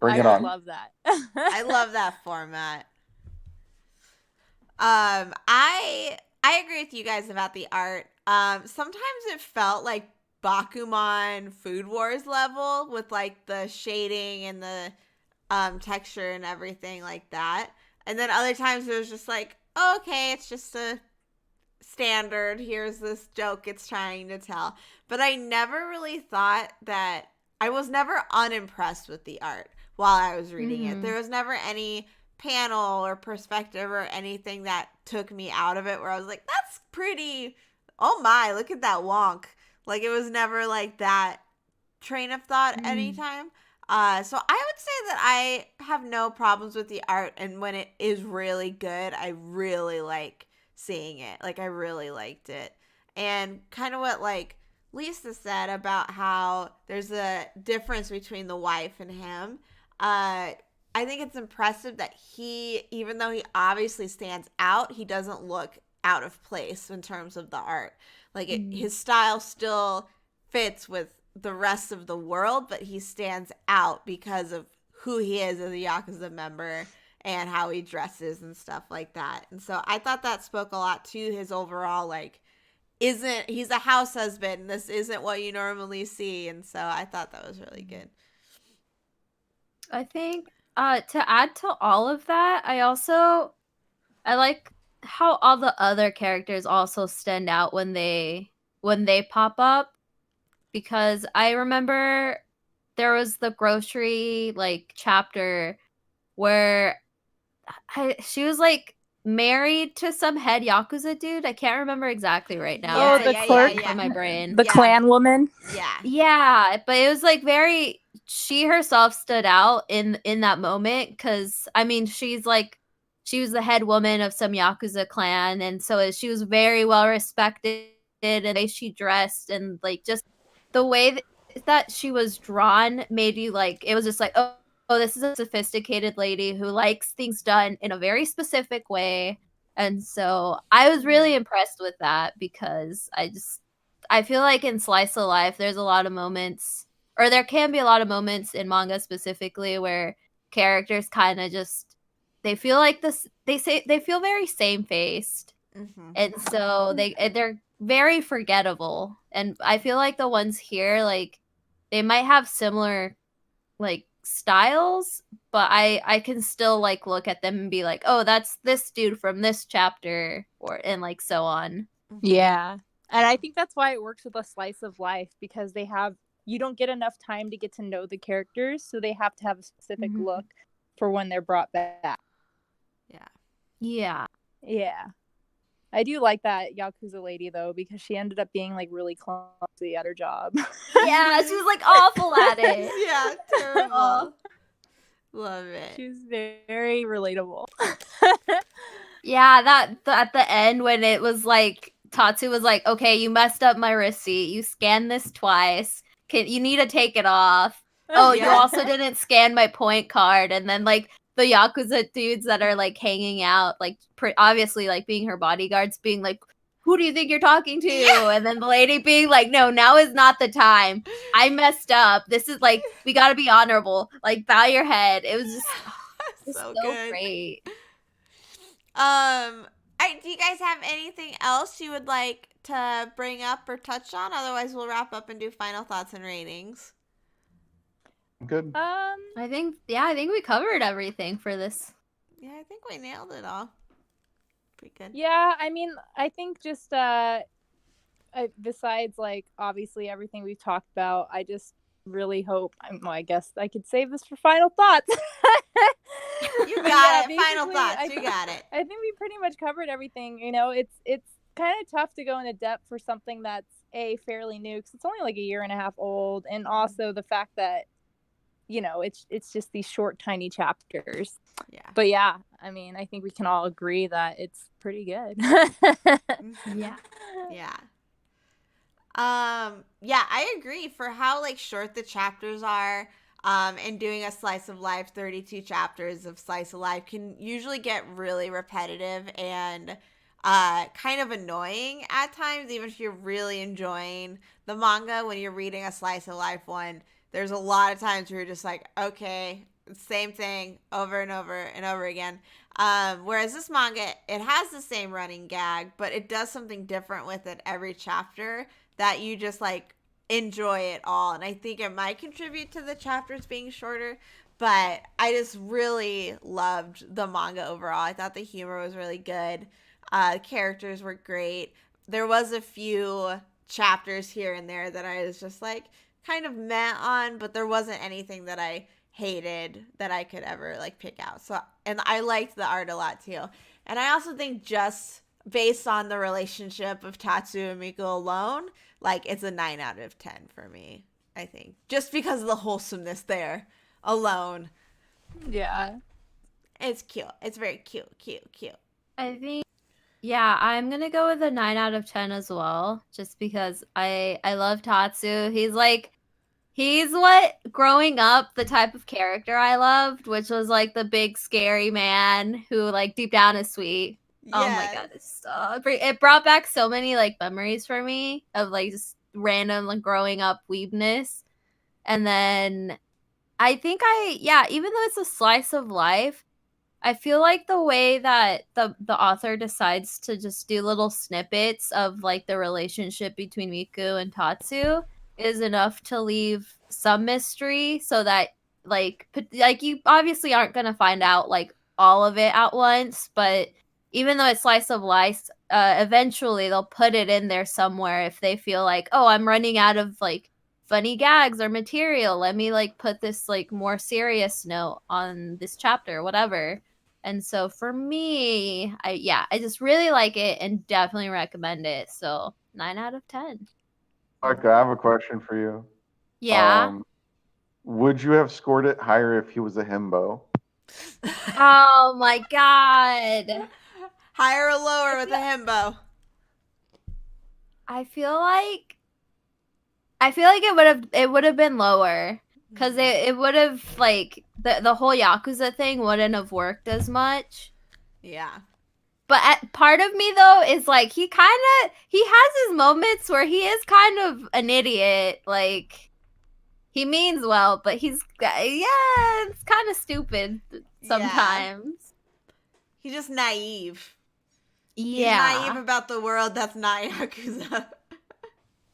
Bring it on. I love that. I love that format. I agree with you guys about the art. Sometimes it felt like Bakuman Food Wars level with like the shading and the texture and everything like that. And then other times it was just like, oh, okay, it's just a standard. Here's this joke it's trying to tell. But I never really thought that I was never unimpressed with the art while I was reading it. There was never any panel or perspective or anything that took me out of it where I was like, that's pretty, oh my, look at that wonk. Like it was never like that train of thought anytime. So I would say that I have no problems with the art, and when it is really good, I really like seeing it. Like I really liked it. And kind of what like Lisa said about how there's a difference between the wife and him. I think it's impressive that he, even though he obviously stands out, he doesn't look out of place in terms of the art. Like his style still fits with the rest of the world, but he stands out because of who he is as a Yakuza member and how he dresses and stuff like that. And so I thought that spoke a lot to his overall, like, he's a house husband. This isn't what you normally see. And so I thought that was really good. I think to add to all of that, I like how all the other characters also stand out when they pop up, because I remember there was the grocery like chapter where she was like married to some head Yakuza dude. I can't remember exactly right now. Oh, the clerk in my brain. The clan woman. Yeah, but it was like very, she herself stood out in that moment, because I mean she was the head woman of some Yakuza clan, and so she was very well respected, and the way she dressed and like just the way that she was drawn made you like, it was just like, oh, this is a sophisticated lady who likes things done in a very specific way. And so I was really impressed with that, because I feel like in slice of life there's a lot of moments, or there can be a lot of moments in manga specifically, where characters kind of just, they feel like this, they feel very same-faced. And so they're very forgettable. And I feel like the ones here, like, they might have similar like styles, but I can still like look at them and be like, oh, that's this dude from this chapter, and like so on. Yeah. And I think that's why it works with a slice of life, because you don't get enough time to get to know the characters, so they have to have a specific look for when they're brought back. Yeah. I do like that Yakuza lady though, because she ended up being like really clumsy at her job. Yeah, she was like awful at it. Yeah, terrible. Love it. She was very relatable. Yeah, that at the end when it was like Tatsu was like, okay, you messed up my receipt. You scanned this twice. You need to take it off. Oh, you also didn't scan my point card. And then like the Yakuza dudes that are like hanging out, like obviously like being her bodyguards, being like, who do you think you're talking to? And then the lady being like, no, now is not the time. I messed up. This is like, we got to be honorable. Like, bow your head. It was just so great. Do you guys have anything else you would like to bring up or touch on? Otherwise, we'll wrap up and do final thoughts and ratings. Good. I think we covered everything for this. Yeah, I think we nailed it all. Pretty good. Yeah, I mean, I think just besides like obviously everything we've talked about, I just really hope. Well, I guess I could save this for final thoughts. You got it. Final thoughts. You got it. I think we pretty much covered everything. You know, it's kind of tough to go into depth for something that's fairly new, because it's only like a year and a half old, and also the fact that, you know, it's just these short, tiny chapters. Yeah. But yeah, I mean, I think we can all agree that it's pretty good. Yeah. Yeah, I agree. For how like short the chapters are, And doing a slice of life, 32 chapters of slice of life can usually get really repetitive and kind of annoying at times, even if you're really enjoying the manga. When you're reading a slice of life one, there's a lot of times where you're just like, okay, same thing over and over and over again. Whereas this manga, it has the same running gag, but it does something different with it every chapter that you just like enjoy it all. And I think it might contribute to the chapters being shorter, but I just really loved the manga overall. I thought the humor was really good. The characters were great. There was a few chapters here and there that I was just like kind of meh on, but there wasn't anything that I hated that I could ever like pick out. So, and I liked the art a lot too. And I also think just based on the relationship of Tatsu and Miku alone, like it's a 9 out of 10 for me, I think. Just because of the wholesomeness there alone. Yeah. It's cute. It's very cute. I think, yeah, I'm gonna go with a 9 out of 10 as well, just because I love Tatsu. He's what, growing up, the type of character I loved, which was like the big scary man who like deep down is sweet. Yes. Oh my god, it brought back so many like memories for me of like just random like growing up weebness. And then I think even though it's a slice of life, I feel like the way that the author decides to just do little snippets of like the relationship between Miku and Tatsu is enough to leave some mystery, so that like you obviously aren't gonna find out like all of it at once, but even though it's slice of life, eventually they'll put it in there somewhere if they feel like, oh, I'm running out of like funny gags or material, let me like put this like more serious note on this chapter, whatever. And so for me, I just really like it and definitely recommend it. So 9 out of 10. Okay, I have a question for you. Yeah. Would you have scored it higher if he was a himbo? Oh my god. Higher or lower with a himbo? I feel like it would have been lower, because it would have like the whole Yakuza thing wouldn't have worked as much. Yeah. But part of me though is like he has his moments where he is kind of an idiot. Like he means well, but it's kind of stupid sometimes. Yeah. He's just naive. Yeah. He's naive about the world that's not Yakuza.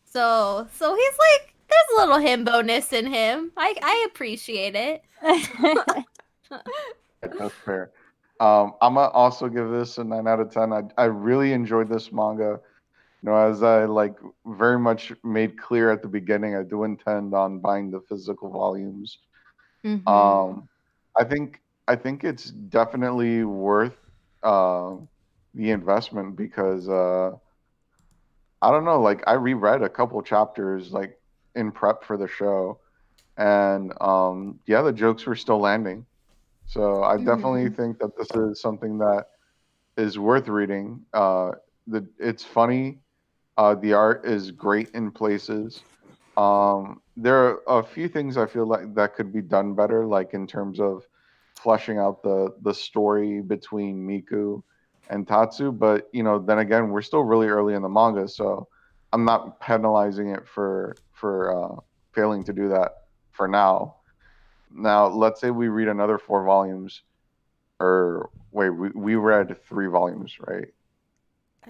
So he's like, there's a little himbo-ness in him. I appreciate it. That's fair. I'm gonna also give this a 9 out of 10. I really enjoyed this manga. You know, as I like very much made clear at the beginning, I do intend on buying the physical volumes. Mm-hmm. I think it's definitely worth the investment, because I don't know, like I reread a couple chapters like in prep for the show, and the jokes were still landing. So I definitely think that this is something that is worth reading. It's funny. The art is great in places. There are a few things I feel like that could be done better, like in terms of fleshing out the story between Miku and Tatsu. But then again, we're still really early in the manga, so I'm not penalizing it for failing to do that for now. Now, let's say we read another 4 volumes, or wait, we read 3 volumes, right?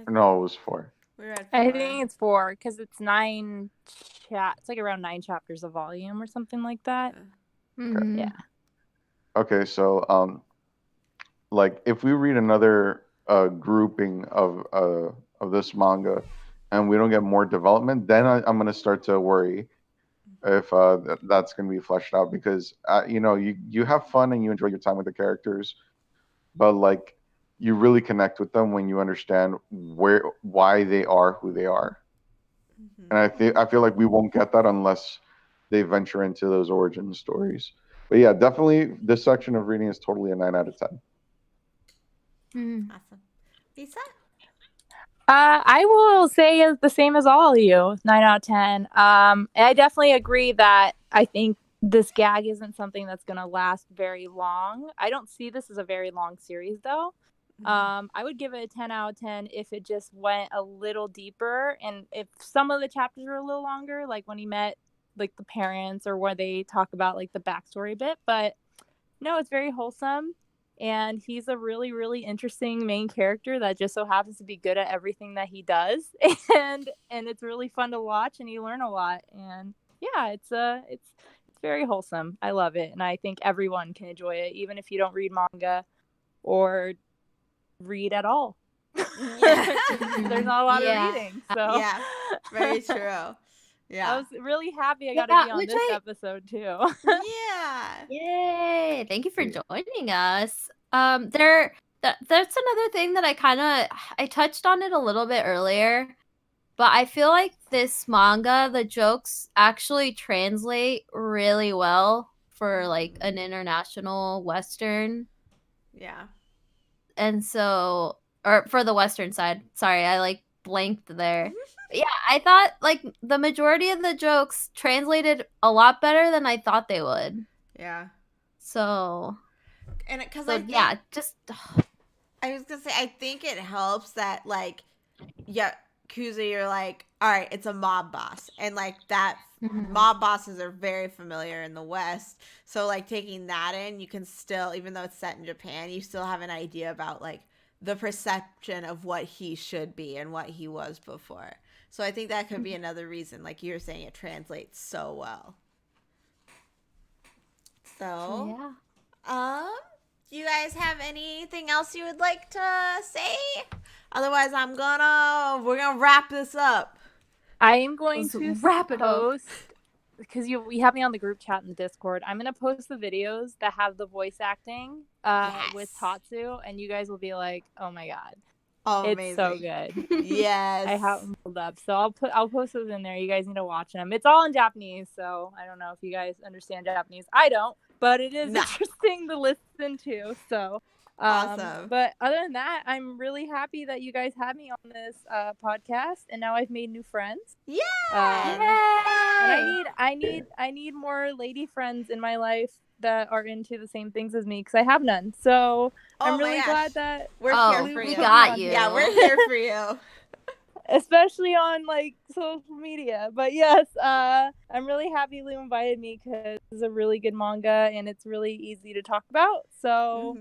No, it was 4. We read 4. I think it's 4 because it's 9 it's like around 9 chapters a volume or something like that. Mm-hmm. Yeah. Okay, so like if we read another grouping of this manga and we don't get more development, then I'm gonna start to worry if that's gonna be fleshed out, because you have fun and you enjoy your time with the characters, but like you really connect with them when you understand why they are who they are. And I feel like we won't get that unless they venture into those origin stories. But yeah, definitely this section of reading is totally a 9 out of 10. Awesome. Lisa? I will say the same as all of you, 9 out of 10. I definitely agree that I think this gag isn't something that's going to last very long. I don't see this as a very long series, though. I would give it a 10 out of 10 if it just went a little deeper, and if some of the chapters were a little longer, like when he met like the parents, or where they talk about like the backstory bit. But no, it's very wholesome, and he's a really, really interesting main character that just so happens to be good at everything that he does, and it's really fun to watch, and you learn a lot. And yeah, it's very wholesome. I love it, and I think everyone can enjoy it, even if you don't read manga or read at all. Yeah. There's not a lot of reading, so yeah, very true. Yeah, I was really happy I got to be on this episode too. Yeah. Yay! Thank you for joining us. That's another thing that I touched on it a little bit earlier, but I feel like this manga, the jokes actually translate really well for like an international Western. Yeah. And so, or for the Western side. Sorry, I like blanked there. But yeah, I thought like the majority of the jokes translated a lot better than I thought they would. Yeah. So, and because I was gonna say, I think it helps that like, Yakuza, you're like, all right, it's a mob boss, and like that mob bosses are very familiar in the West. So like taking that in, you can still, even though it's set in Japan, you still have an idea about like the perception of what he should be and what he was before. So I think that could be another reason, like you were saying, it translates so well. So, yeah. Do you guys have anything else you would like to say? Otherwise, we're gonna wrap this up. I am going to wrap it up, because we have me on the group chat in the Discord. I'm gonna post the videos that have the voice acting with Tatsu, and you guys will be like, "Oh my god, it's so good!" Yes, I have them pulled up, so I'll post those in there. You guys need to watch them. It's all in Japanese, so I don't know if you guys understand Japanese. I don't, but it is interesting to listen to. So. Awesome. But other than that, I'm really happy that you guys had me on this podcast, and now I've made new friends. Yeah. And I need more lady friends in my life that are into the same things as me, because I have none. So I'm really glad that we're here for you. We got you. Yeah, we're here for you. Especially on like social media. But yes, I'm really happy Lou invited me, because it's a really good manga and it's really easy to talk about. So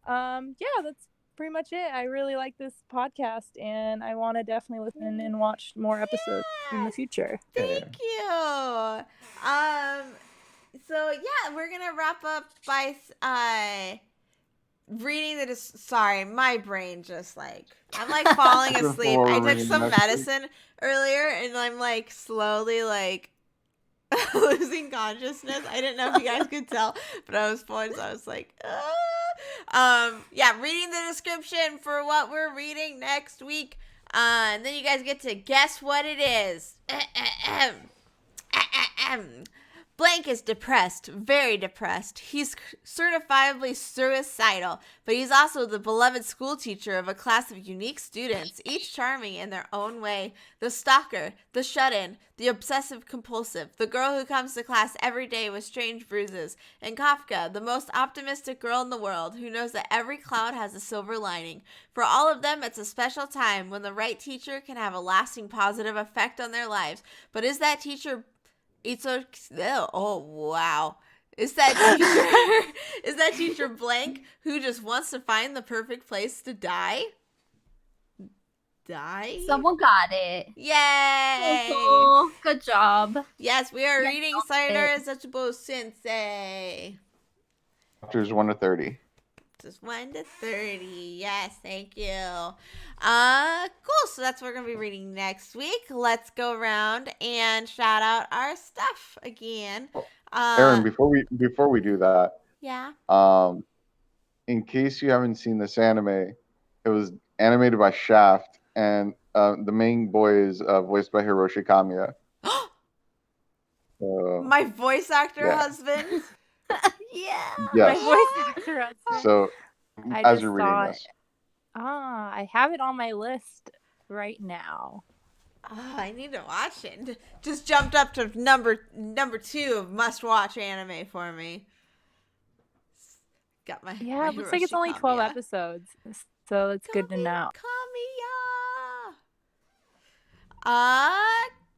yeah, that's pretty much it. I really like this podcast, and I want to definitely listen and watch more episodes in the future. Thank you. So yeah, we're gonna wrap up by reading sorry, my brain just like, I'm like falling asleep. I took some medicine earlier, and I'm like slowly like losing consciousness. I didn't know if you guys could tell, but I was falling, so I was like, yeah, reading the description for what we're reading next week, and then you guys get to guess what it is. Blank is depressed, very depressed. He's certifiably suicidal, but he's also the beloved school teacher of a class of unique students, each charming in their own way. The stalker, the shut-in, the obsessive-compulsive, the girl who comes to class every day with strange bruises, and Kafka, the most optimistic girl in the world, who knows that every cloud has a silver lining. For all of them, it's a special time when the right teacher can have a lasting positive effect on their lives. But is that teacher... oh wow. Is that teacher blank who just wants to find the perfect place to die? Someone got it. Yay! Oh, good job. Yes, we are reading Sayonara Zetsubou Sensei. Chapters 1 to 30. Just 1 to 30. Yes, thank you. Cool. So that's what we're gonna be reading next week. Let's go around and shout out our stuff again. Aaron, before we do that, yeah. In case you haven't seen this anime, it was animated by Shaft, and the main boy is voiced by Hiroshi Kamiya. My voice actor husband. Yeah. Yes. My voice actor husband. So, as you're reading this. I have it on my list right now. Oh, I need to watch it. Just jumped up to number 2 of must-watch anime for me. Got my Yeah, my it looks like it's only 12 Hiroshi episodes, so it's good to know. Kamiya.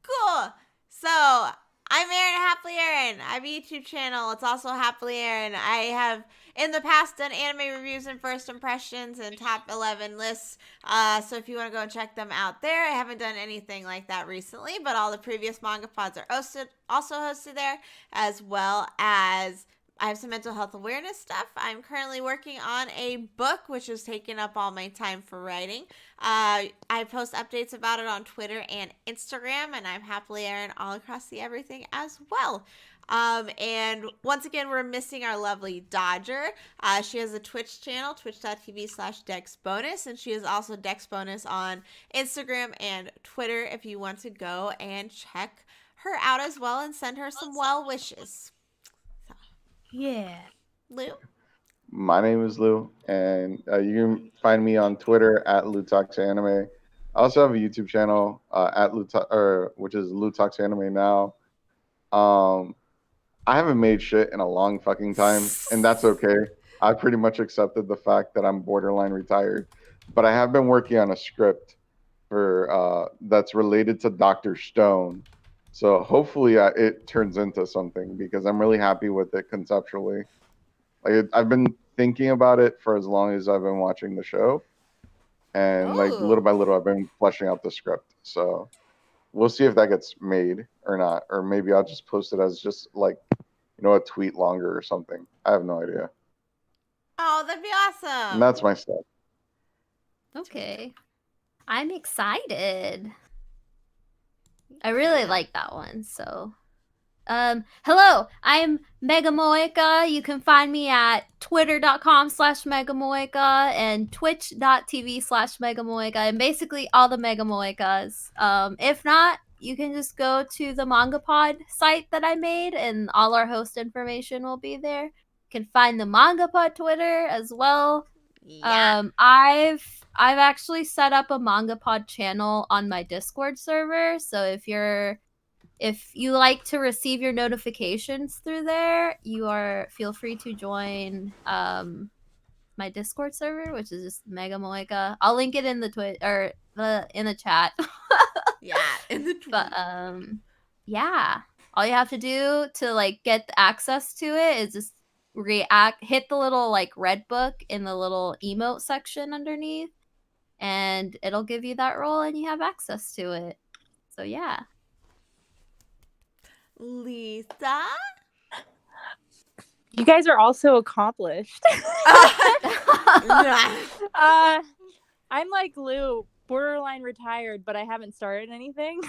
Cool. So, I'm Erin Happily Erin. I have a YouTube channel. It's also Happily Erin. I have, in the past, done anime reviews and first impressions and top 11 lists. So if you want to go and check them out there, I haven't done anything like that recently, but all the previous manga pods are also hosted there, as well as I have some mental health awareness stuff. I'm currently working on a book, which has taken up all my time for writing. I post updates about it on Twitter and Instagram, and I'm Happily Erin all across the everything as well. And once again, we're missing our lovely Dodger. She has a Twitch channel, twitch.tv/DexBonus, and she is also DexBonus on Instagram and Twitter if you want to go and check her out as well and send her some well wishes. Yeah. Lou? My name is Lou, and you can find me on Twitter at LouTalksAnime. I also have a YouTube channel at which is Lou Talks Anime now. I haven't made shit in a long fucking time, and that's okay. I pretty much accepted the fact that I'm borderline retired, but I have been working on a script for that's related to Dr. Stone. So hopefully it turns into something because I'm really happy with it conceptually. Like I've been thinking about it for as long as I've been watching the show, and like little by little I've been fleshing out the script. So we'll see if that gets made or not, or maybe I'll just post it as just like a tweet longer or something. I have no idea. Oh, that'd be awesome. And that's my stuff. Okay. I'm excited. I really like that one, so. Hello, I'm MegaMoeka. You can find me at twitter.com/MegaMoeka and twitch.tv/MegaMoeka and basically all the MegaMoekas. If not, you can just go to the MangaPod site that I made and all our host information will be there. You can find the MangaPod Twitter as well. Yeah. I've actually set up a MangaPod channel on my Discord server, so if you like to receive your notifications through there, feel free to join my Discord server, which is just MegaMoeka. I'll link it in the in the chat. Yeah, in the tweet. But yeah, all you have to do to like get access to it is just hit the little like red book in the little emote section underneath, and it'll give you that role, and you have access to it. So yeah. Lisa? You guys are also accomplished. I'm like Lou, borderline retired, but I haven't started anything.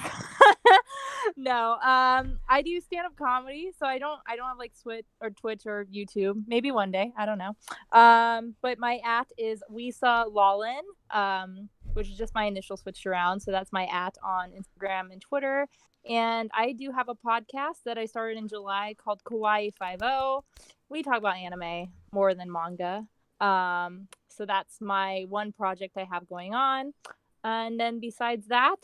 No, I do stand-up comedy, so I don't have like Twitch or YouTube. Maybe one day, I don't know. But my @ is Wallen, which is just my initial switched around. So that's my @ on Instagram and Twitter. And I do have a podcast that I started in July called Kawaii 50. We talk about anime more than manga. So that's my one project I have going on. And then besides that,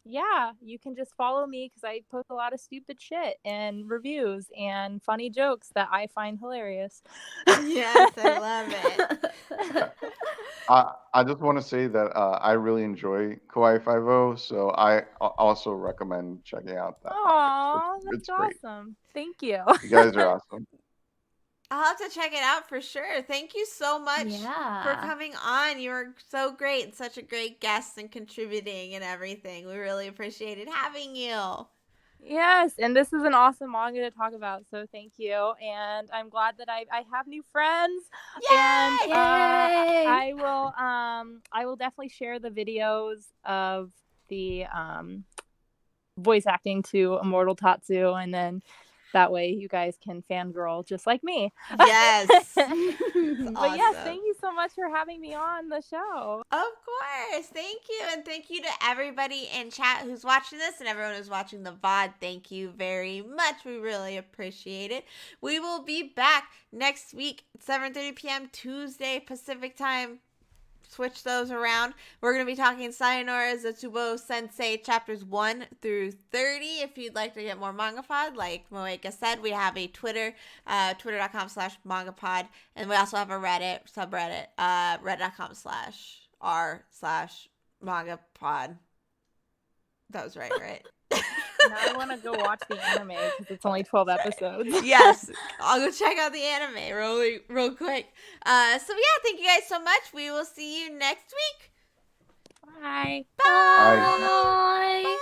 yeah, you can just follow me because I post a lot of stupid shit and reviews and funny jokes that I find hilarious. Yes, I love it. I just want to say that I really enjoy Kawaii 50, so I also recommend checking out that. Aww, it's that's great. awesome. Thank you. You guys are awesome. I'll have to check it out for sure. Thank you so much for coming on. You were so great and such a great guest and contributing and everything. We really appreciated having you. Yes, and this is an awesome manga to talk about, so thank you. And I'm glad that I have new friends. Yay! And Yay! I will definitely share the videos of the voice acting to Immortal Tatsu, and then that way you guys can fangirl just like me. Yes. But awesome. yes, thank you so much for having me on the show. Of course. Thank you. And thank you to everybody in chat who's watching this and everyone who's watching the VOD. Thank you very much. We really appreciate it. We will be back next week at 7:30 p.m. Tuesday Pacific time. switch those around. We're going to be talking Sayonara Zetsubo Sensei chapters 1 through 30. If you'd like to get more MangaPod, like Moeka said, we have a Twitter, twitter.com/MangaPod, and we also have a Reddit subreddit, reddit.com/r/MangaPod. That was right? Now I want to go watch the anime because it's only 12 episodes. Yes, I'll go check out the anime real quick. So yeah, thank you guys so much. We will see you next week. Bye. Bye. Bye. Bye.